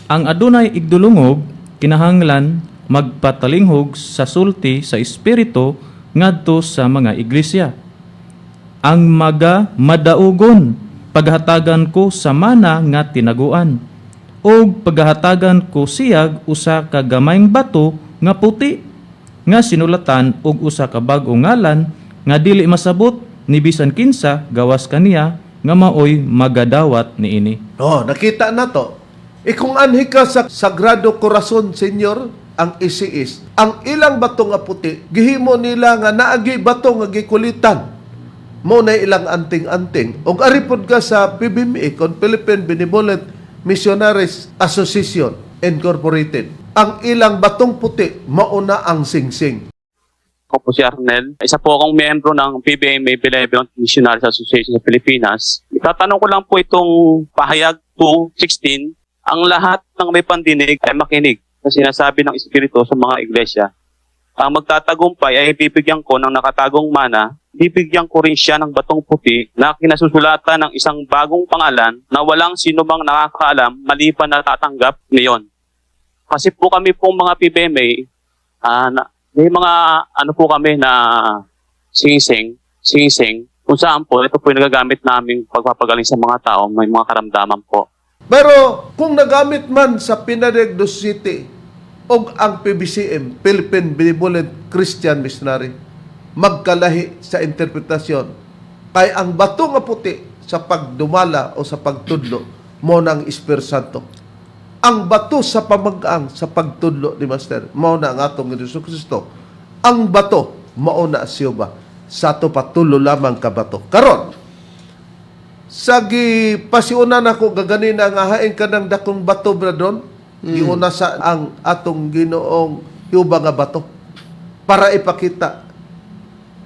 Ang adunay igdulungog, kinahanglan magpatalinghog sa sulti sa Espiritu ngadto sa mga iglesia. Ang madaugon, paghatagan ko sa mana nga tinaguan, o paghatagan ko siyag usa ka gamayng bato nga puti, nga sinulatan og usa ka bag-ong ngalan nga dili masabot ni bisan kinsa gawas kaniya nga maoy magadawat niini. Oh, nakita na to. Kung anhi ka sa Sagrado Corazon, Senyor, ang isiis, ang ilang bato nga puti, gihimo nila nga naagi bato nga gikulitan. Mo na ilang anting-anting. Og aripod ka sa PBMI, kon Philippine Benevolent Missionaries Association Incorporated. Ang ilang batong puti, mauna ang singsing. Ako po si Arnel. Isa po akong miyembro ng PBMA Benevolent Missionaries Association sa Pilipinas. Itatanong ko lang po itong pahayag 2:16. Ang lahat ng may pandinig ay makinig sa sinasabi ng Espiritu sa mga iglesia. Ang magtatagumpay ay bibigyan ko ng nakatagong mana, bibigyan ko rin siya ng batong puti na kinasusulatan ng isang bagong pangalan na walang sino mang nakakaalam maliban na tatanggap niyon. Kasi po kami pong mga PBMA, may mga ano po kami na sing-sing, kung saan po, ito po yung nagagamit namin pagpapagaling sa mga tao, may mga karamdaman po. Pero kung nagamit man sa Pinadayag City o ang PBCM, Philippine Benevolent Christian Missionary, magkalahi sa interpretasyon. Kay ang bato nga puti sa pagdumala o sa pagtudlo mo ng Espiritu Santo. Ang bato sa pamag-ang sa pagtudlo ni Master, mao na ang atong Ginoong Kristo. Ang bato, mao na siya ba? Sa to patulo lamang ka bato. Karon, sagi pasiunan ako gaganina nga hain ka ng dakong bato, bradron. Giuna sa ang atong Ginoong hiuba nga bato. Para ipakita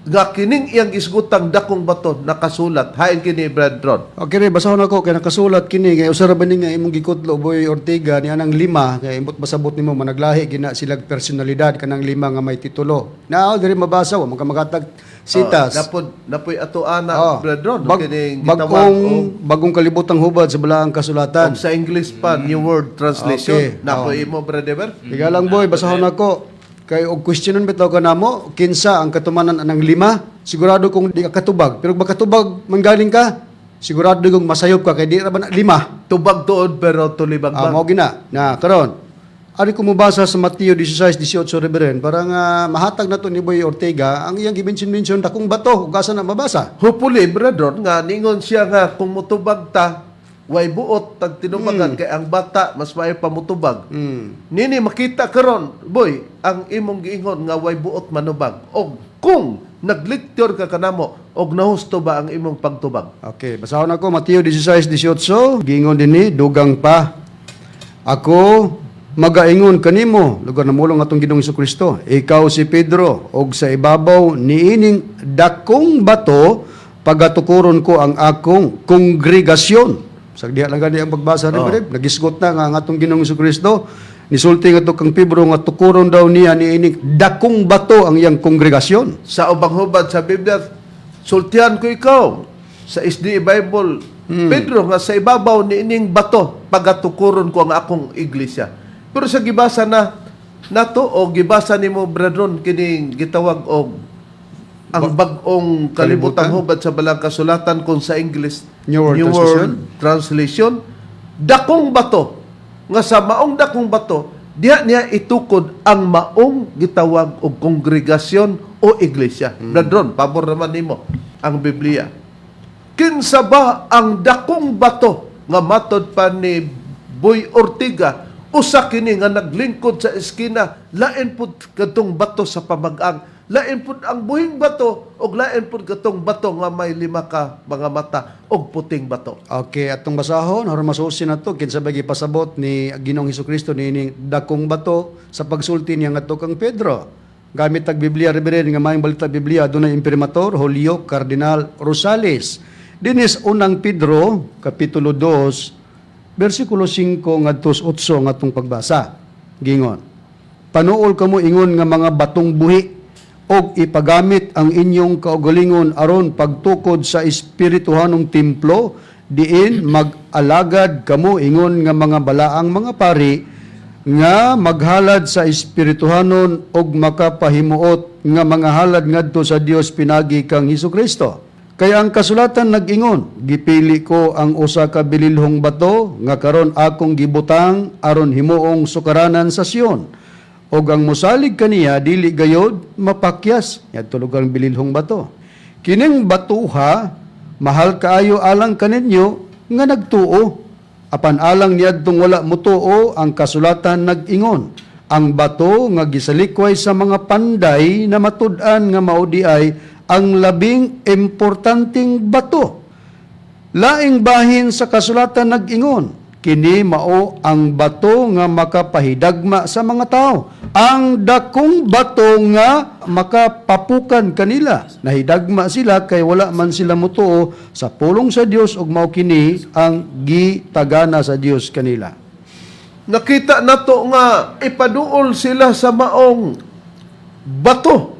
nga kining iyang isgutang dakong bato nakasulat hain kini bradron. Okay, basahon ako kay nakasulat kini kay usara ba ni nga imong gikutlo Boy Ortega ni anang 5 kay imot basabot nimo managlahi gina silag personalidad kanang 5 nga may titulo. Now diri mabasa wa magkamakatag sitas. Napoy ato ana bradron kining bagong kalibotang hubad sa balaang kasulatan. sa English pa New World Translation. Napoy imo brother. Tiga lang boy, basahon ako. Kay og questionon bitaw ka namo, kinsa ang katumanan anang 5? Sigurado kung di ka katubag. Pero makatubag manggaling ka, sigurado kung masayop ka kay di ra ba na 5. Tubag tuod pero tulibag ba? Mao gina. Na karon. Ari ko mobasa sa Mateo 16:18 Reveren, para nga mahatag nato ni Boy Ortega ang iyang gimension dakong bato ug asa na mabasa. Hopefully brother nga ningon siya nga kung mutubag ta way buot tag tinubagan kay ang bata mas maayo pa mutubag. Nini makita karon boy ang imong giingon nga way buot manubag og kung naglektor ka kanamo og nahusto ba ang imong pagtubag. Okay, basahon ako Mateo 16:18, giingon dinhi dugang pa. Ako magaingon kanimo lugar na mulong atong Ginoong Jesucristo. Ikaw si Pedro og sa ibabaw niining dakong bato pagatukuron ko ang akong kongregasyon. Sa diha lang gani ang pagbasa ni Brad, nagisgot na nga ang atong Ginoong Jesucristo. Nisulti nga to kang Pedro nga tukuron daw niya ni ini dakong bato ang iyang kongregasyon. Sa ubang hubad sa Biblia, sultihan ko ikaw sa SDA Bible. Pedro nga sa ibabaw ni ining bato pagatukuron ko ang akong iglesia. Pero sa gibasa na nato o gibasa nimo brethren kining gitawag og ang bag-ong kalibutang hubad sa balang kasulatan kung sa English New World Translation, dakong bato nga sa maong dakong bato diha niya itukod ang maong gitawag og kongregasyon o iglesia. Brethren, pabor naman nimo ang Biblia. Kinsa ba ang dakong bato nga matod pa ni Boy Ortiga, usa kini nga naglingkod sa eskina, lain pud kadtong bato sa pamag-ang, lain pud ang buhing bato og lain pud katong bato nga may 5 ka mga mata og puting bato. Okay, atong basahon aron masusi nato kinsa ba gipasabot ni Ginoong Hesukristo nining dakong bato sa pagsulti niya ngadto kang Pedro. Gamit ang Biblia Reverend nga maayong balita Biblia dunay imprimatur Julio Cardinal Rosales. Dinis unang Pedro kapitulo 2 bersikulo 5 ngadto 8 ngatong pagbasa. Gingon: Panuol kamo ingon nga mga batong buhi og ipagamit ang inyong kaugalingon aron pagtukod sa espirituhanong templo diin mag-alagad kamo ingon nga mga balaang mga pari nga maghalad sa espirituhanon og makapahimuot nga mga halad ngadto sa Dios pinagi kang Hesukristo. Kaya ang kasulatan nag-ingon, gipili ko ang usa ka bililhong bato nga karon akong gibutang aron himuong sukaranan sa Sion. Og ang mosalig kaniya dili gayod mapakyas yadto lugar bililhong bato. Kining batuha mahal kaayo alang kaninyo nga nagtuo. Apan alang niadtong wala mutuo ang kasulatan nag-ingon. Ang bato nga gisalikway sa mga panday na matud-an nga maudi ay ang labing importanteng bato. Laing bahin sa kasulatan nag-ingon, kini mao ang bato nga makapahidagma sa mga tao. Ang dakong bato nga makapapukan kanila. Nahidagma sila kay wala man sila mutuo sa pulong sa Dios ug mao kini ang gitagana sa Dios kanila. Nakita nato nga ipaduol sila sa maong bato.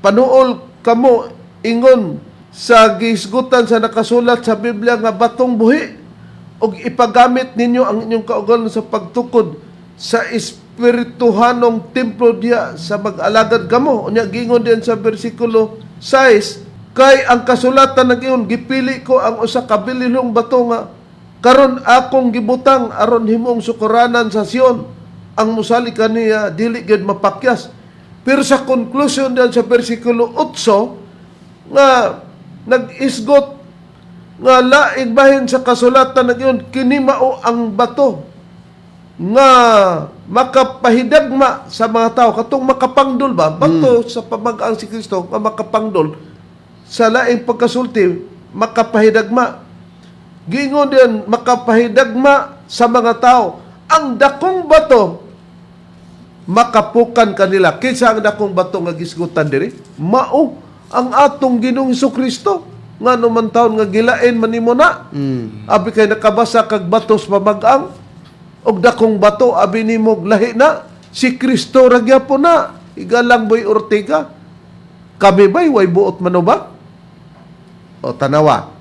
Panuol kamo ingon sa gisgutan sa nakasulat sa Biblia nga batong buhi og ipagamit ninyo ang inyong kaugalingon sa pagtukod sa espirituhanong templo diya sa mag-alagad kamo. Unya gingon din sa bersikulo 6, kay ang kasulatan nag-ingon, gipili ko ang usa ka bililhong bato nga karon akong gibutang aron himong sukuranan sa Sion. Ang musali kaniya dili gid mapakyas. Pero sa conclusion din sa versikulo 8 nga nag-isgot nga laing bahin sa kasulatan na yun, kini mao ang bato nga makapahidagma sa mga tao. Katong makapangdol ba? Bato sa pamag-ang si Kristo nga makapangdol sa laing pagkasulti, makapahidagma. Gingon din, makapahidagma sa mga tao. Ang dakong bato makapukan kanila. Kinsa ang dakong bato nga gisgutan diri? Mao ang atong Ginoong Hesukristo nga naman taon nga gilain man nimo na. Abi kay nakabasa kag batos pamag-ang og dakong bato abi nimo lahi na si Kristo ra gyapon na. Igalang Boy Ortiga. Kami ba'y way buot man ba? O tanawa.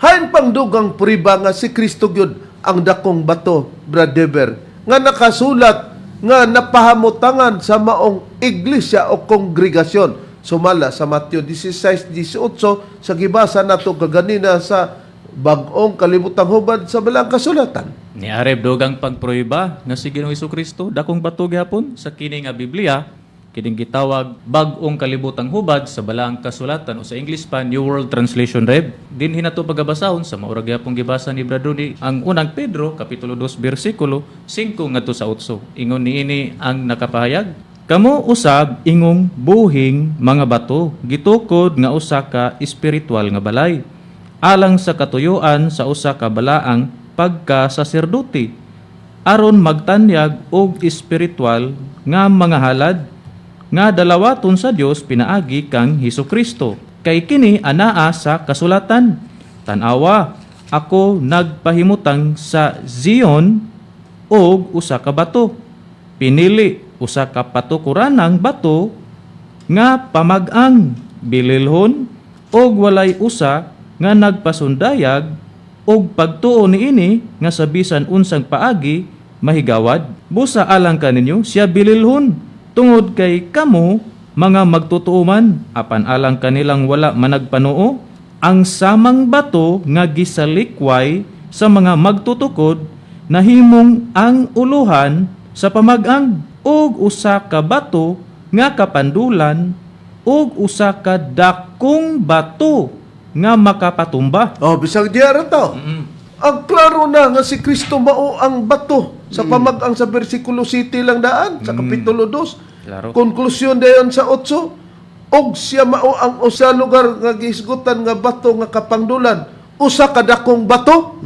Hain pang dugang puriba nga si Kristo gyud ang dakong bato, Brad Deber, nga nakasulat nga napahamutangan sa maong iglesia o kongregasyon. Sumala sa Mateo 16:18 sa gibasa nato kaganina sa bag-ong kalibutang hubad sa balang kasulatan. Ni areb dugang pagproyba nga si Ginoong Hesukristo dakong bato gyapon sa kini nga Biblia, kining gitawag bag-ong kalibutang hubad sa balang kasulatan o sa English pa New World Translation Reb. Dinhi nato pagabasahon sa maura gyapong gibasa ni Braduni ang unang Pedro kapitulo 2 bersikulo 5 ngadto sa 8. Ingon niini ang nakapahayag, kamo usab ingong buhing mga bato gitukod nga usa ka espiritual nga balay alang sa katuyuan sa usa ka balaang pagka-saserdote aron magtanyag og espiritual nga mga halad nga dalawaton sa Dios pinaagi kang Hesukristo. Kay kini anaa sa kasulatan. Tanawa, ako nagpahimutang sa Zion og usa ka bato. Pinili usa ka patukuranang bato nga pamag-ang bililhon og walay usa nga nagpasundayag og pagtuo niini nga sa bisan unsang paagi mahigawad. Busa alang kaninyo siya bililhon tungod kay kamo mga magtutuuman apan alang kanilang wala managpanuo ang samang bato nga gisalikway sa mga magtutukod nahimong ang uluhan sa pamag-ang ug usa ka bato nga kapandulan ug usa ka dakong bato nga makapatumba. Oh, bisag diya to. Ang klaro na nga si Kristo mao ang bato sa pamag-ang sa bersikulo 7 lang daan sa kapitulo 2. Klaro. Konklusyon dayon sa 8. Og siya mao ang usa lugar nga gihisgutan nga bato nga kapangdulan. Usa ka dakong bato.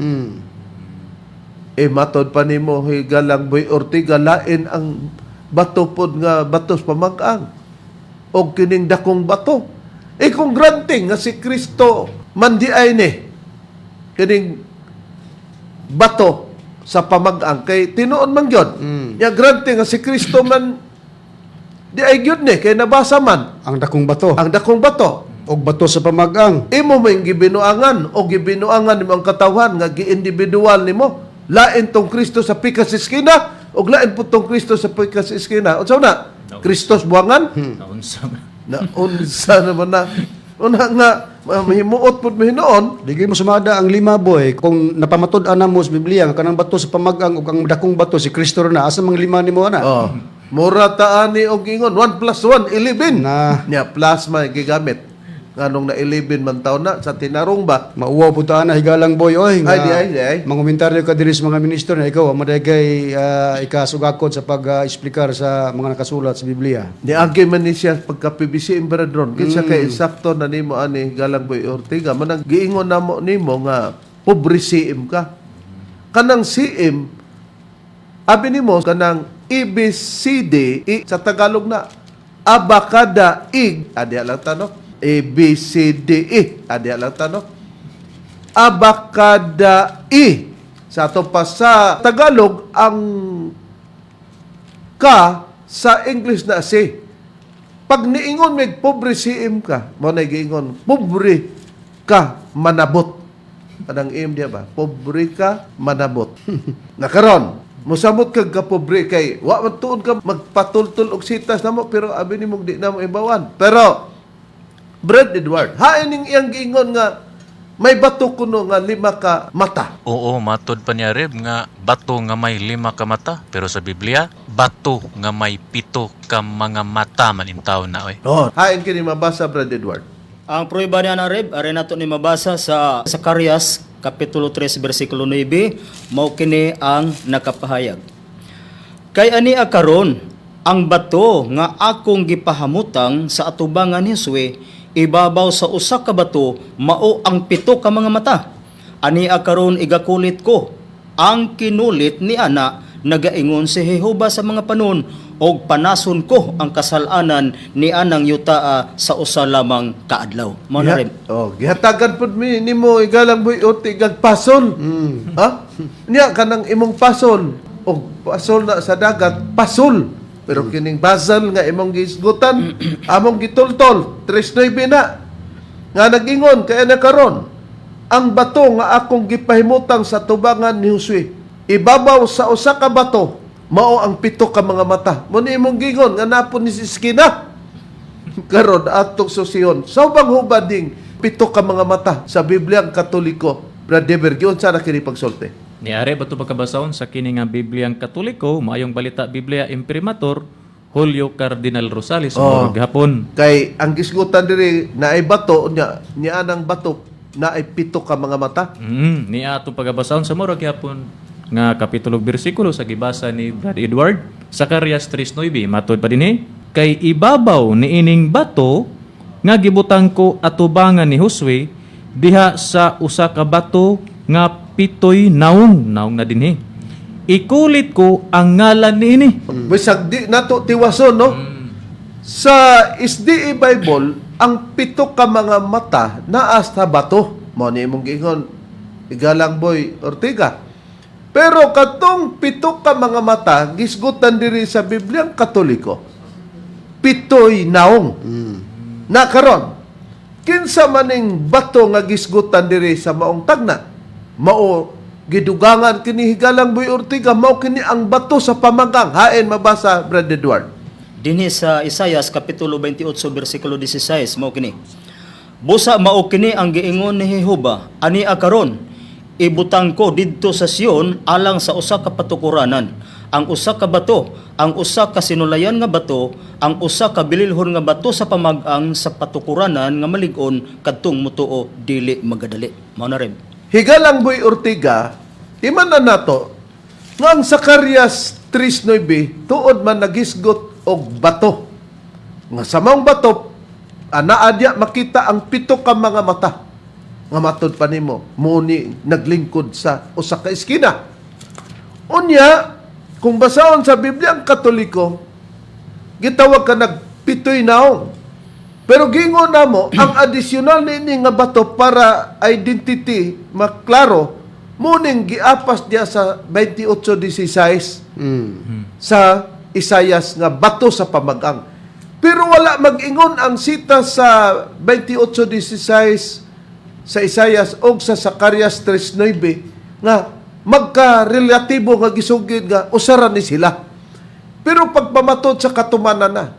Matod pa nimo Higalang Boy Ortiga lain ang bato pod nga batos pamag-ang. Og kining dakong bato. Kung granting nga si Kristo mandi ay ni kining bato sa pamag-ang kay tinuon man gyud. Ya granting nga si Kristo man di ay gyud ni kay nabasa man Ang dakong bato. ang dakong bato. Og bato sa pamag-ang. Imo may gibinuangan o gibinuangan nimo ang katawan nga gi-individual nimo. Lain tong Kristo sa pikas iskina og lain po tong Kristo sa pikas iskina. Unsa na? Kristos buangan? Naunsa man. Na unsa naman na una nga mahimuot pud mahinoon. Digay mo sumada ang 5 boy kung napamatud ana mo sa Biblia nga kanang bato sa pamag-ang ug ang dakong bato si Kristo na asa mang 5 nimo ana. Oh. Mura taani og ingon 1 plus 1 11 Na nya plasma gigamit nganong na 11 man taon na sa tinarong ba. mauwaw pud ta ana higalang boy oy nga. Ay di ay. Mangomentaryo ka diri sa mga ministro na ikaw madagay ikasugakod sa pag-explicar sa mga nakasulat sa Biblia. Niagi man ni siya pagka PBC Emperador. Kinsa kay insakto na nimo ani Galang Boy Ortiga. Manang giingon namo nimo nga pobre CM ka. Kanang CM abi nimo kanang ABCD sa Tagalog na abakada ig adi lang tanong ABCDE adi lang tanong abakada I sa ato pa sa Tagalog ang ka sa English na si. Pag niingon mig pobre CM ka, mo na giingon pobre ka manabot. Anang im dia ba? Pobre ka manabot. Nakaron, mosamot kag ka pobre kay wa man tuon ka magpatultul og sitas namo pero abi nimo di na mo ibawan. Pero Brad Edward, hain ning iyang giingon nga may bato kuno nga 5 ka mata. Oo, matod pa niya Reb nga bato nga may 5 ka mata. Pero sa Biblia, bato nga may 7 ka mga mata man in taon na oy. Oh, hain kini mabasa Brad Edward. Ang prueba niya na Reb, are nato ni mabasa sa Zacarias kapitulo 3 bersikulo 9, mao kini ang nakapahayag. Kay ani akaron ang bato nga akong gipahamutang sa atubangan ni Josue ibabaw sa usa ka bato mao ang 7 ka mga mata. Ani akaron igakulit ko ang kinulit ni ana nagaingon si Jehova sa mga panon og panason ko ang kasalanan ni anang yutaa sa usa lamang kaadlaw. Mao na rin. Oh, gihatagan pud mi nimo Igalang Boy Ortiga pasol. Ha? Nya kanang imong pasol og pasol na sa dagat, pasol. Pero kining basal nga imong gisgutan, among gitultol, 3.9 na. Nga nagingon kaya na karon, ang bato nga akong gipahimutang sa tubangan ni Josue, ibabaw sa usa ka bato, mao ang 7 ka mga mata. Muna imong gingon, nga napon ni Siskina. Karon atong susiyon. So bang hubading 7 ka mga mata sa Bibliang Katoliko? Brad Dever, giyon sana kini pagsulti. Niari bato pagkabasahon sa kini nga Bibliang Katoliko, maayong balita Biblia Imprimatur, Julio Cardinal Rosales, Oh. gihapon. Kay ang gisgutan diri na ay bato niya anang bato na ay 7 ka mga mata. Ni ato pagkabasahon sa murag gihapon nga kapitulo bersikulo sa gibasa ni Brad Edward, Zacarias 3:9, matod pa dinhi, kay ibabaw ni ining bato nga gibutang ko atubangan ni Josue diha sa usa ka bato nga 7 naong na dinhi. Ikulit ko ang ngalan niini. Bisag di nato tiwason no. Sa SDA Bible ang 7 ka mga mata naa sa bato. Mo ni imong giingon Igalang Boy Ortiga. Pero katong pito ka mga mata, gisgutan diri sa Bibliang Katoliko, pitoy naong. Na karon, kinsa maning bato nga gisgutan diri sa maong tagna, mao gidugangan kini Higalang Boy Ortiga, mao kini ang bato sa pamagang. Hain mabasa, Brad Edward. Dinhi sa Isaias kapitulo 28 bersikulo 16 mao kini. Busa mao kini ang giingon ni Jehova, ani karon ibutang ko didto sa Sion alang sa usa ka patukuranan, ang usa ka bato, ang usa ka sinulayan nga bato, ang usa ka bililhon nga bato sa pamag-ang sa patukuranan nga malig-on kadtong mutuo dili magadali. Mao na rin. Higalang Boy Ortiga, imanan nato nga ang Zacarias 3:9 tuod man nagisgot og bato. Nga sa maong bato, anaadya makita ang pito ka mga mata. Nga matod pa nimo, muni naglingkod sa usa ka eskina. Unya, kung basahon sa Biblia ang Katoliko, gitawag ka nagpitoy naong. Pero gingon namo ang additional nini nga bato para identity maklaro, muning giapas diya sa 28:16 sa Isaias nga bato sa pamagang. Pero wala mag-ingon ang sita sa 28:16 sa Isaias o sa Zacarias 3:9 nga magka-relatibo nga gisugid nga usaran ni sila. Pero pagpamatod sa katumanan na,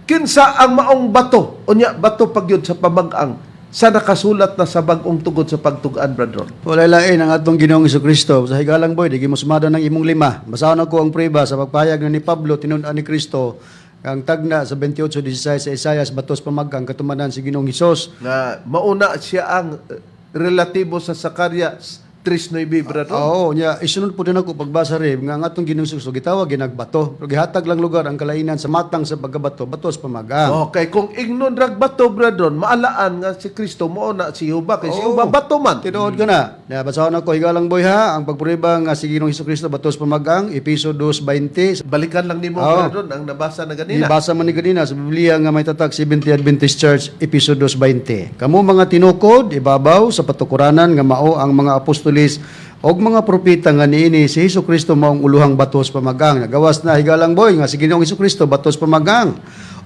kinsa ang maong bato, unya bato pagyud sa pamagang sa nakasulat na sa bag-ong tugod sa pagtugaan, Brad Ron. Wala lain ang atong Ginoong Kristo sa Higalang Boy, di gimusmada ng imong 5. Basahon ako ang priba sa pagpahayag ni Pablo tinud-an ni Kristo ang tagna sa 28:16 sa Isaias batos pamagang katumanan si Ginoong Hesus. Na mauna siya ang relatibo sa Zacarias 3:9, Brad Ron. Oo, nya isunod po din ako pagbasa rin nga ang atong Ginoong Hesus gitawag ginagbato. Pero gihatag lang lugar ang kalainan sa matang sa paggabato batos pamagang. Okay, kung ignon rag bato, Brad Ron, maalaan nga si Kristo mauna si Jehova kay si Jehova bato man. Tinuod ko na. Basahon ako Higalang Boy ha, ang pagpuriba nga si Ginoong Hesus batos pamagang, Episo 2:20. Balikan lang nimo, Oo. Brad Ron, ang nabasa na ganina. Ibasa man ni kanina sa Biblia nga may tatak 70 Adventist Church, Episo 2:20. Kamu mga tinukod, ibabaw sa patukuranan nga mao ang mga apostolis og mga propeta nga niini si Hesukristo maong uluhang batos pamagang. Nagawas na Higalang Boy nga si Ginoong Hesukristo batos pamagang.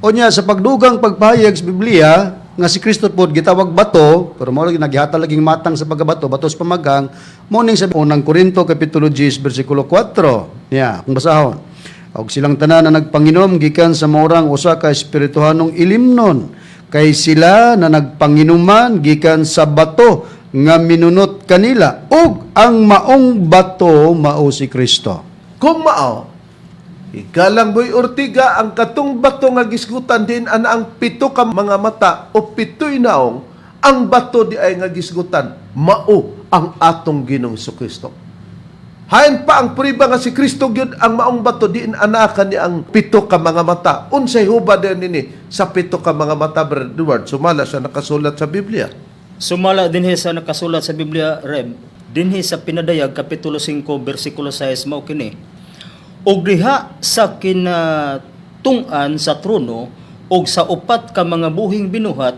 O niya sa pagdugang pagpahayag sa Biblia nga si Kristo pod gitawag bato, pero mao lagi naghihata laging matang sa paggabato batos pamagang, mo ning sa unang Korinto kapitulo 10 bersikulo 4. Niya, kung basahon. Og silang tanan na nagpanginom gikan sa maurang usa ka espirituhanong ilimnon, kay sila na nagpanginuman gikan sa bato nga minunot kanila ug ang maong bato mao si Kristo. Kung mao, Higalang Boy Ortiga, ang katong bato nga gisgutan din ana ang pito ka mga mata o pitoy naong, ang bato di ay nga gisgutan, mao ang atong Ginoong Kristo. Hain pa ang priba nga si Kristo gyud ang maong bato diin anakan ni ang pito ka mga mata. Unsay hubad nini sa pito ka mga mata, Brad Edward? Sumala sa nakasulat sa Biblia. Sumala dinhi sa nakasulat sa Biblia, Reb, dinhi sa Pinadayag kapitulo 5 bersikulo 6 mao kini. Og diha sa kinatungan sa trono og sa upat ka mga buhing binuhat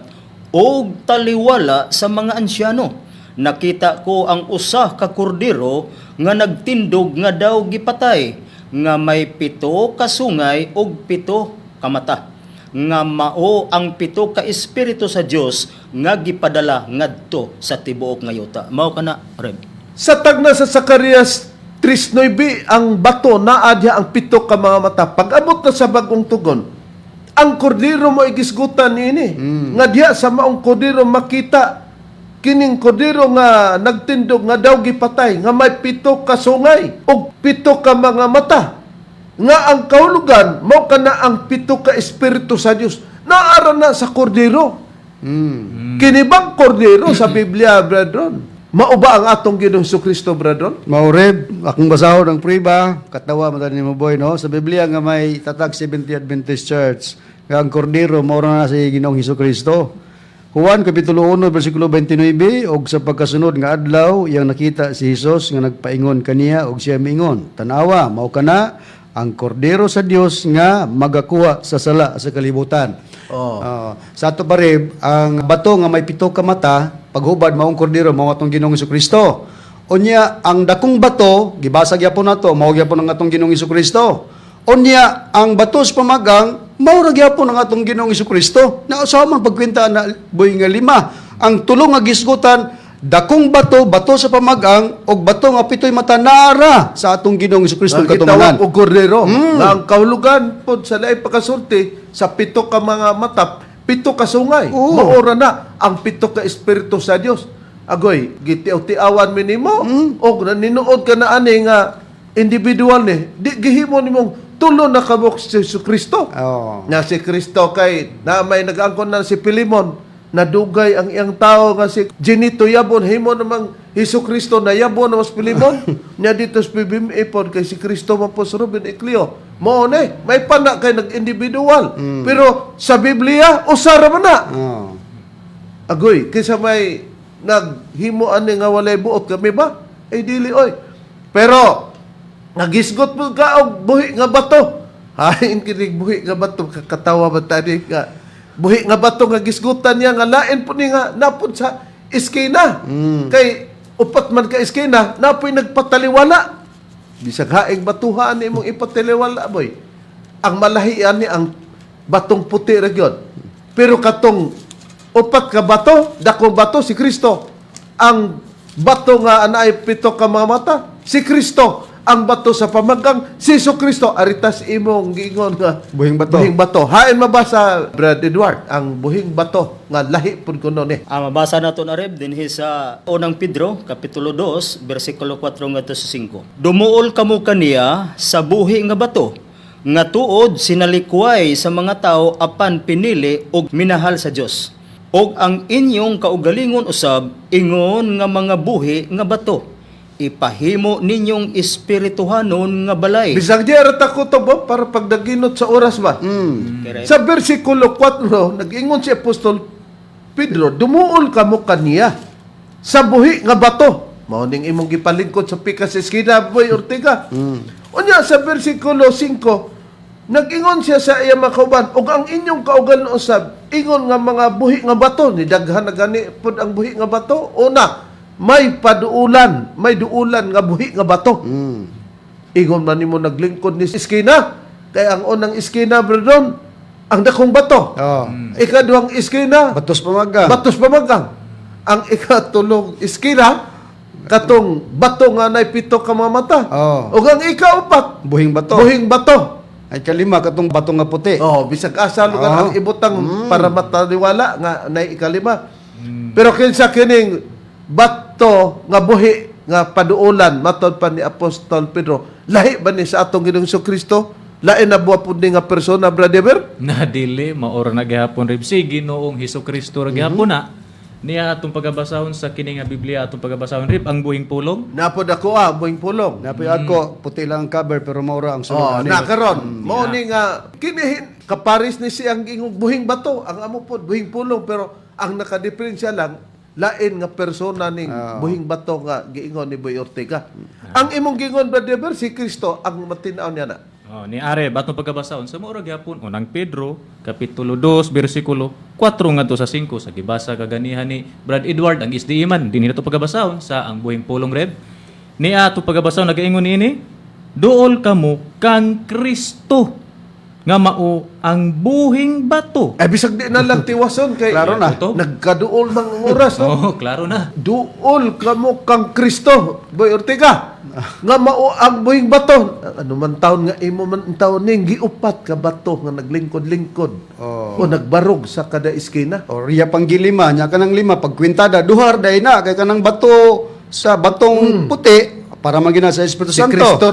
og taliwala sa mga ansyano, nakita ko ang usa ka kordero nga nagtindog nga daw gipatay, nga may 7 ka sungay og 7 ka mata, nga mao ang 7 ka espiritu sa Dios nga gipadala ngadto sa tibuok nga yuta. Mao kana, Reb. Sa tagna sa Zacarias 3:9, ang bato naadya ang pito ka mga mata. Pag-abot na sa bagong tugon, ang kordero mo igisgutan niini. Nga diya sa maong kordero makita kining kordero nga nagtindog nga daw gipatay, nga may 7 ka sungay ug 7 ka mga mata. Nga ang kahulugan mao kana ang 7 ka espiritu sa Dios naara na sa kordero. Kini bang kordero sa Biblia, brethren? Mao ba ang atong Ginoong Kristo, brethren? Maureb, akong basahon ang priba, katawa man ni mo boy no, sa Biblia nga may tatag 70 Adventist Church, nga ang kordero mao na si Ginoong Hesukristo. Juan kapitulo 1 bersikulo 29, og sa pagkasunod nga adlaw iyang nakita si Hesus nga nagpaingon kaniya og siya miingon, tanawa mao kana ang kordero sa Dios nga magakuha sa sala sa kalibutan. Sa ato parib, ang bato nga may pito ka mata, paghubad maong kordero, mao atong Ginoong Hesukristo. Unya, ang dakong bato, gibasag yapon nato, mao gyapon ang atong Ginoong Hesukristo. Unya, ang bato sa pamagang, mao ra gyapon ang atong Ginoong Hesukristo. Na usaha man pagkwenta na buhi nga 5. Ang tulo nga gisgutan, dakong bato, bato sa pamagang, og bato nga pitoy mata nara sa atong Ginoong Hesukristo Ang katumanan. gitawag og kordero. Nga ang kahulugan po sa laing pagkasulti sa 7 ka mga mata, 7 ka sungay. Oo. Maura na ang 7 ka espiritu sa Dios. Agoy, gitiaw-tiawan mi nimo og naninuod ka na ani nga individual ni. Di gihimo nimong tulo na kabuk si Kristo. Oh. Na si Kristo kay na may nag-angkon na si Pilimon, nadugay ang iyang tao nga si Ginito Yabon, himo namang Hesus Kristo na Yabon na mas Pilimon. Nya dito sa PBM ipon kay si Kristo man po sa Ruben Eclio. Mo ni, may pana kay nag-individual. Pero sa Biblia, usara man na. Oh. Agoy, kaysa may naghimo ani nga walay buot kami ba? Ay dili oy. Pero nagisgot mo ka og buhi nga bato. Hain kinig buhi nga bato, kakatawa ba tani nga buhi nga bato nga gisgutan niya nga lain po ni nga napod sa iskina. Kay upat man ka iskina, napoy nagpataliwala. Bisag haing batuhan ni mong ipataliwala boy. Ang malahian ni ang batong puti ra gyud. Pero katong upat ka bato, dakong bato si Kristo. Ang bato nga anay 7 ka mga mata, si Kristo. Ang bato sa pamagang, si Hesus Kristo. Aritas imong giingon nga Buhing bato. buhing bato. Hain mabasa, Brad Edward, ang buhing bato nga lahi pud kuno ni. Mabasa nato na reb dinhi sa unang Pedro kapitulo 2 bersikulo 4 ngadto sa 5. Dumuol kamo kaniya sa buhi nga bato nga tuod sinalikway sa mga tao apan pinili og minahal sa Dios. Og ang inyong kaugalingon usab ingon nga mga buhi nga bato ipahimo ninyong espirituhanon nga balay. Bisag di arata ko to ba para pagdaginot sa oras ba? Kaya- Sa versikulo 4, nag-ingon si Apostol Pedro, dumuol kamo kaniya sa buhi nga bato. Mao ning imong gipalingkod sa pikas eskina, Boy Ortega. Unya sa versikulo 5, nag-ingon siya sa iya mga kauban, ug ang inyong kaugalingon usab, ingon nga mga buhi nga bato, ni daghan na gani pud ang buhi nga bato. Una, may paduulan, may duulan nga buhi nga bato. Ingon man nimo naglingkod ni iskina, kay ang unang iskina brodon, ang dakong bato. Oh. Ikaduhang iskina, Batos pamagang. batos pamagang. Ang ikatulong iskina, katong bato nga nay 7 ka mga mata. Oh. Ug ang ikaupat, Buhing bato. buhing bato. Ay kalima katong bato nga puti. Oh, bisag asa lugar Oh. ang ibutang para mataliwala nga nay ikalima. Pero kinsa kining bato nga buhi nga paduulan matod pa ni Apostol Pedro, lahi ba ni sa atong Ginoong Kristo? Lain na buwa pud ni nga persona, brother? Nadili maor na gihapon rib si Ginoong Hesus Kristo ra gihapon na. Niya atong pagabasahon sa kini nga Biblia atong pagabasahon rib ang buhing pulong. Napod ako buhing pulong. Napoy ako, puti lang ang cover pero maura ang Oh, sunod. nakaron. Mao ni nga kinihin kaparis ni siyang ingong buhing bato, ang amo pod buhing pulong, pero ang nakadiferensya lang lain nga persona ning buhing bato nga giingon ni Boy Ortega. Ang imong giingon brother si Kristo ang matinaw niya na. Oh, ni Are batong pagabasahon sa maura gihapon unang Pedro kapitulo 2 bersikulo 4 ngadto sa 5 sa gibasa kaganihan ni Brad Edward ang SDE man dinhi nato pagabasahon sa ang buhing pulong reb. Ni ato pagabasahon nagaingon niini, duol kamo kang Kristo nga mao ang buhing bato. Ay bisag di na lang tiwason kay Klaro na. Ito? nagkaduol mang oras no. Oh, klaro na. Duol kamo kang Kristo, Boy Ortega. Nga mao ang buhing bato. Ano man taon nga imo man taon ning giupat ka bato nga naglingkod-lingkod. Oh. O nagbarog sa kada iskina. O riya pang gilima, nya kanang lima pagkwintada duhar day na kay kanang bato sa batong puti para magina sa Espiritu Si Santo. Kristo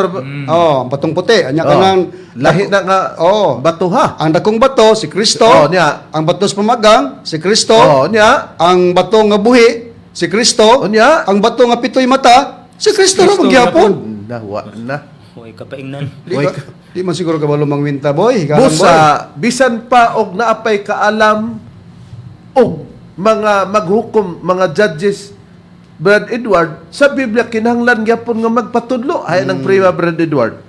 Oh, batong puti, anya kanang lahi na nga Oh. bato ha. ang dakong bato si Kristo. Oh, niya. Ang batos pamagang si Kristo. Oh, niya. Ang bato nga buhi si Kristo. Oh, niya. Ang bato nga pitoy mata si Kristo ra Kristo magyapon. Nawa na. Hoy kapaingnan. Di man siguro ka balong mangwinta boy. Higalang, boy. Busa, bisan pa og naapay kaalam og mga maghukom, mga judges, Brad Edward, sa Biblia kinahanglan gyapon nga magpatudlo ay ng prima Brad Edward.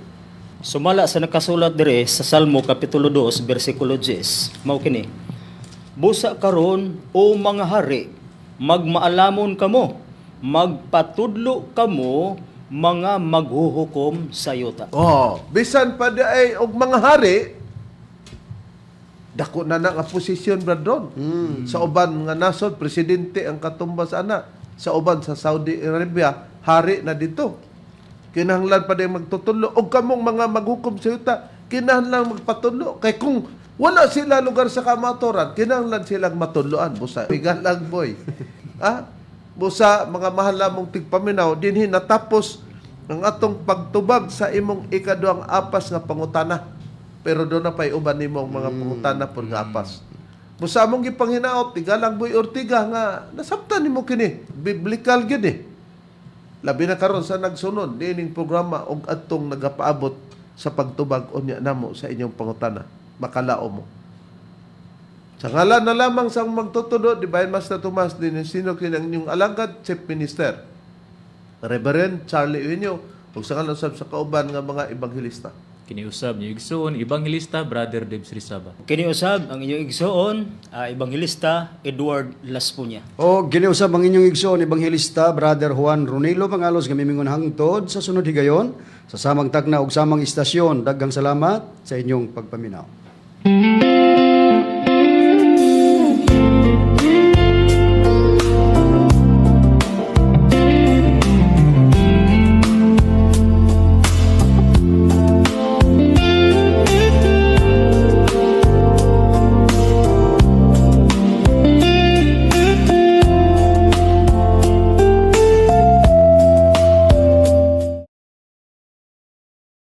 Sumala sa nakasulat dire sa Salmo kapitulo 2 bersikulo 10. Mao kini. busa karon o mga hari, magmaalamon kamo, magpatudlo kamo, mga maghuhukom sa yuta. Oh, bisan pa di ay og mga hari, dako na nga posisyon brad doon. Sa uban nga nasod, presidente ang katumbas ana. Sa uban sa Saudi Arabia, hari na dito. Kinahanglan pa din magtutulo. O kamong mga maghukom sa yuta, kinahanglan magpatulo. Kay kung wala sila lugar sa kamaturan, kinahanglan silang matuluan. Busa, bigan lang boy. Busa, mga mahal lamong tigpaminaw, dinhi natapos ang atong pagtubag sa imong ikaduhang apas nga pangutana. Pero doon na pa'y uban nimong mga pangutana po nga apas. Busa mong gipanghinaot, tigalang boy Ortiga nga, nasabtan nimo kini. Biblical gini. Labi na karon sa nagsunod, nining programa og atong nagapaabot sa pagtubag unya namo sa inyong pangutana. Makalao mo. Sa ngalan na lamang sang magtutudo, di ba, Master Tomas, din sino kinang inyong alagad, Chief Minister, Reverend Charlie Uinio, ug sa ngalan usab sa kauban nga mga ebanghelista. Kiniusab niyo igsoon, Evangelista Brother Debs Rizaba. Kiniusab ang inyong igsoon, Evangelista Edward Laspunya. O giniusab ang inyong igsoon, Ebanghelista, Brother Juan Ronilo Mangalos, gamimingon hangtod sa sunod higayon, sa samang tagna ug samang istasyon. Daghang salamat sa inyong pagpaminaw.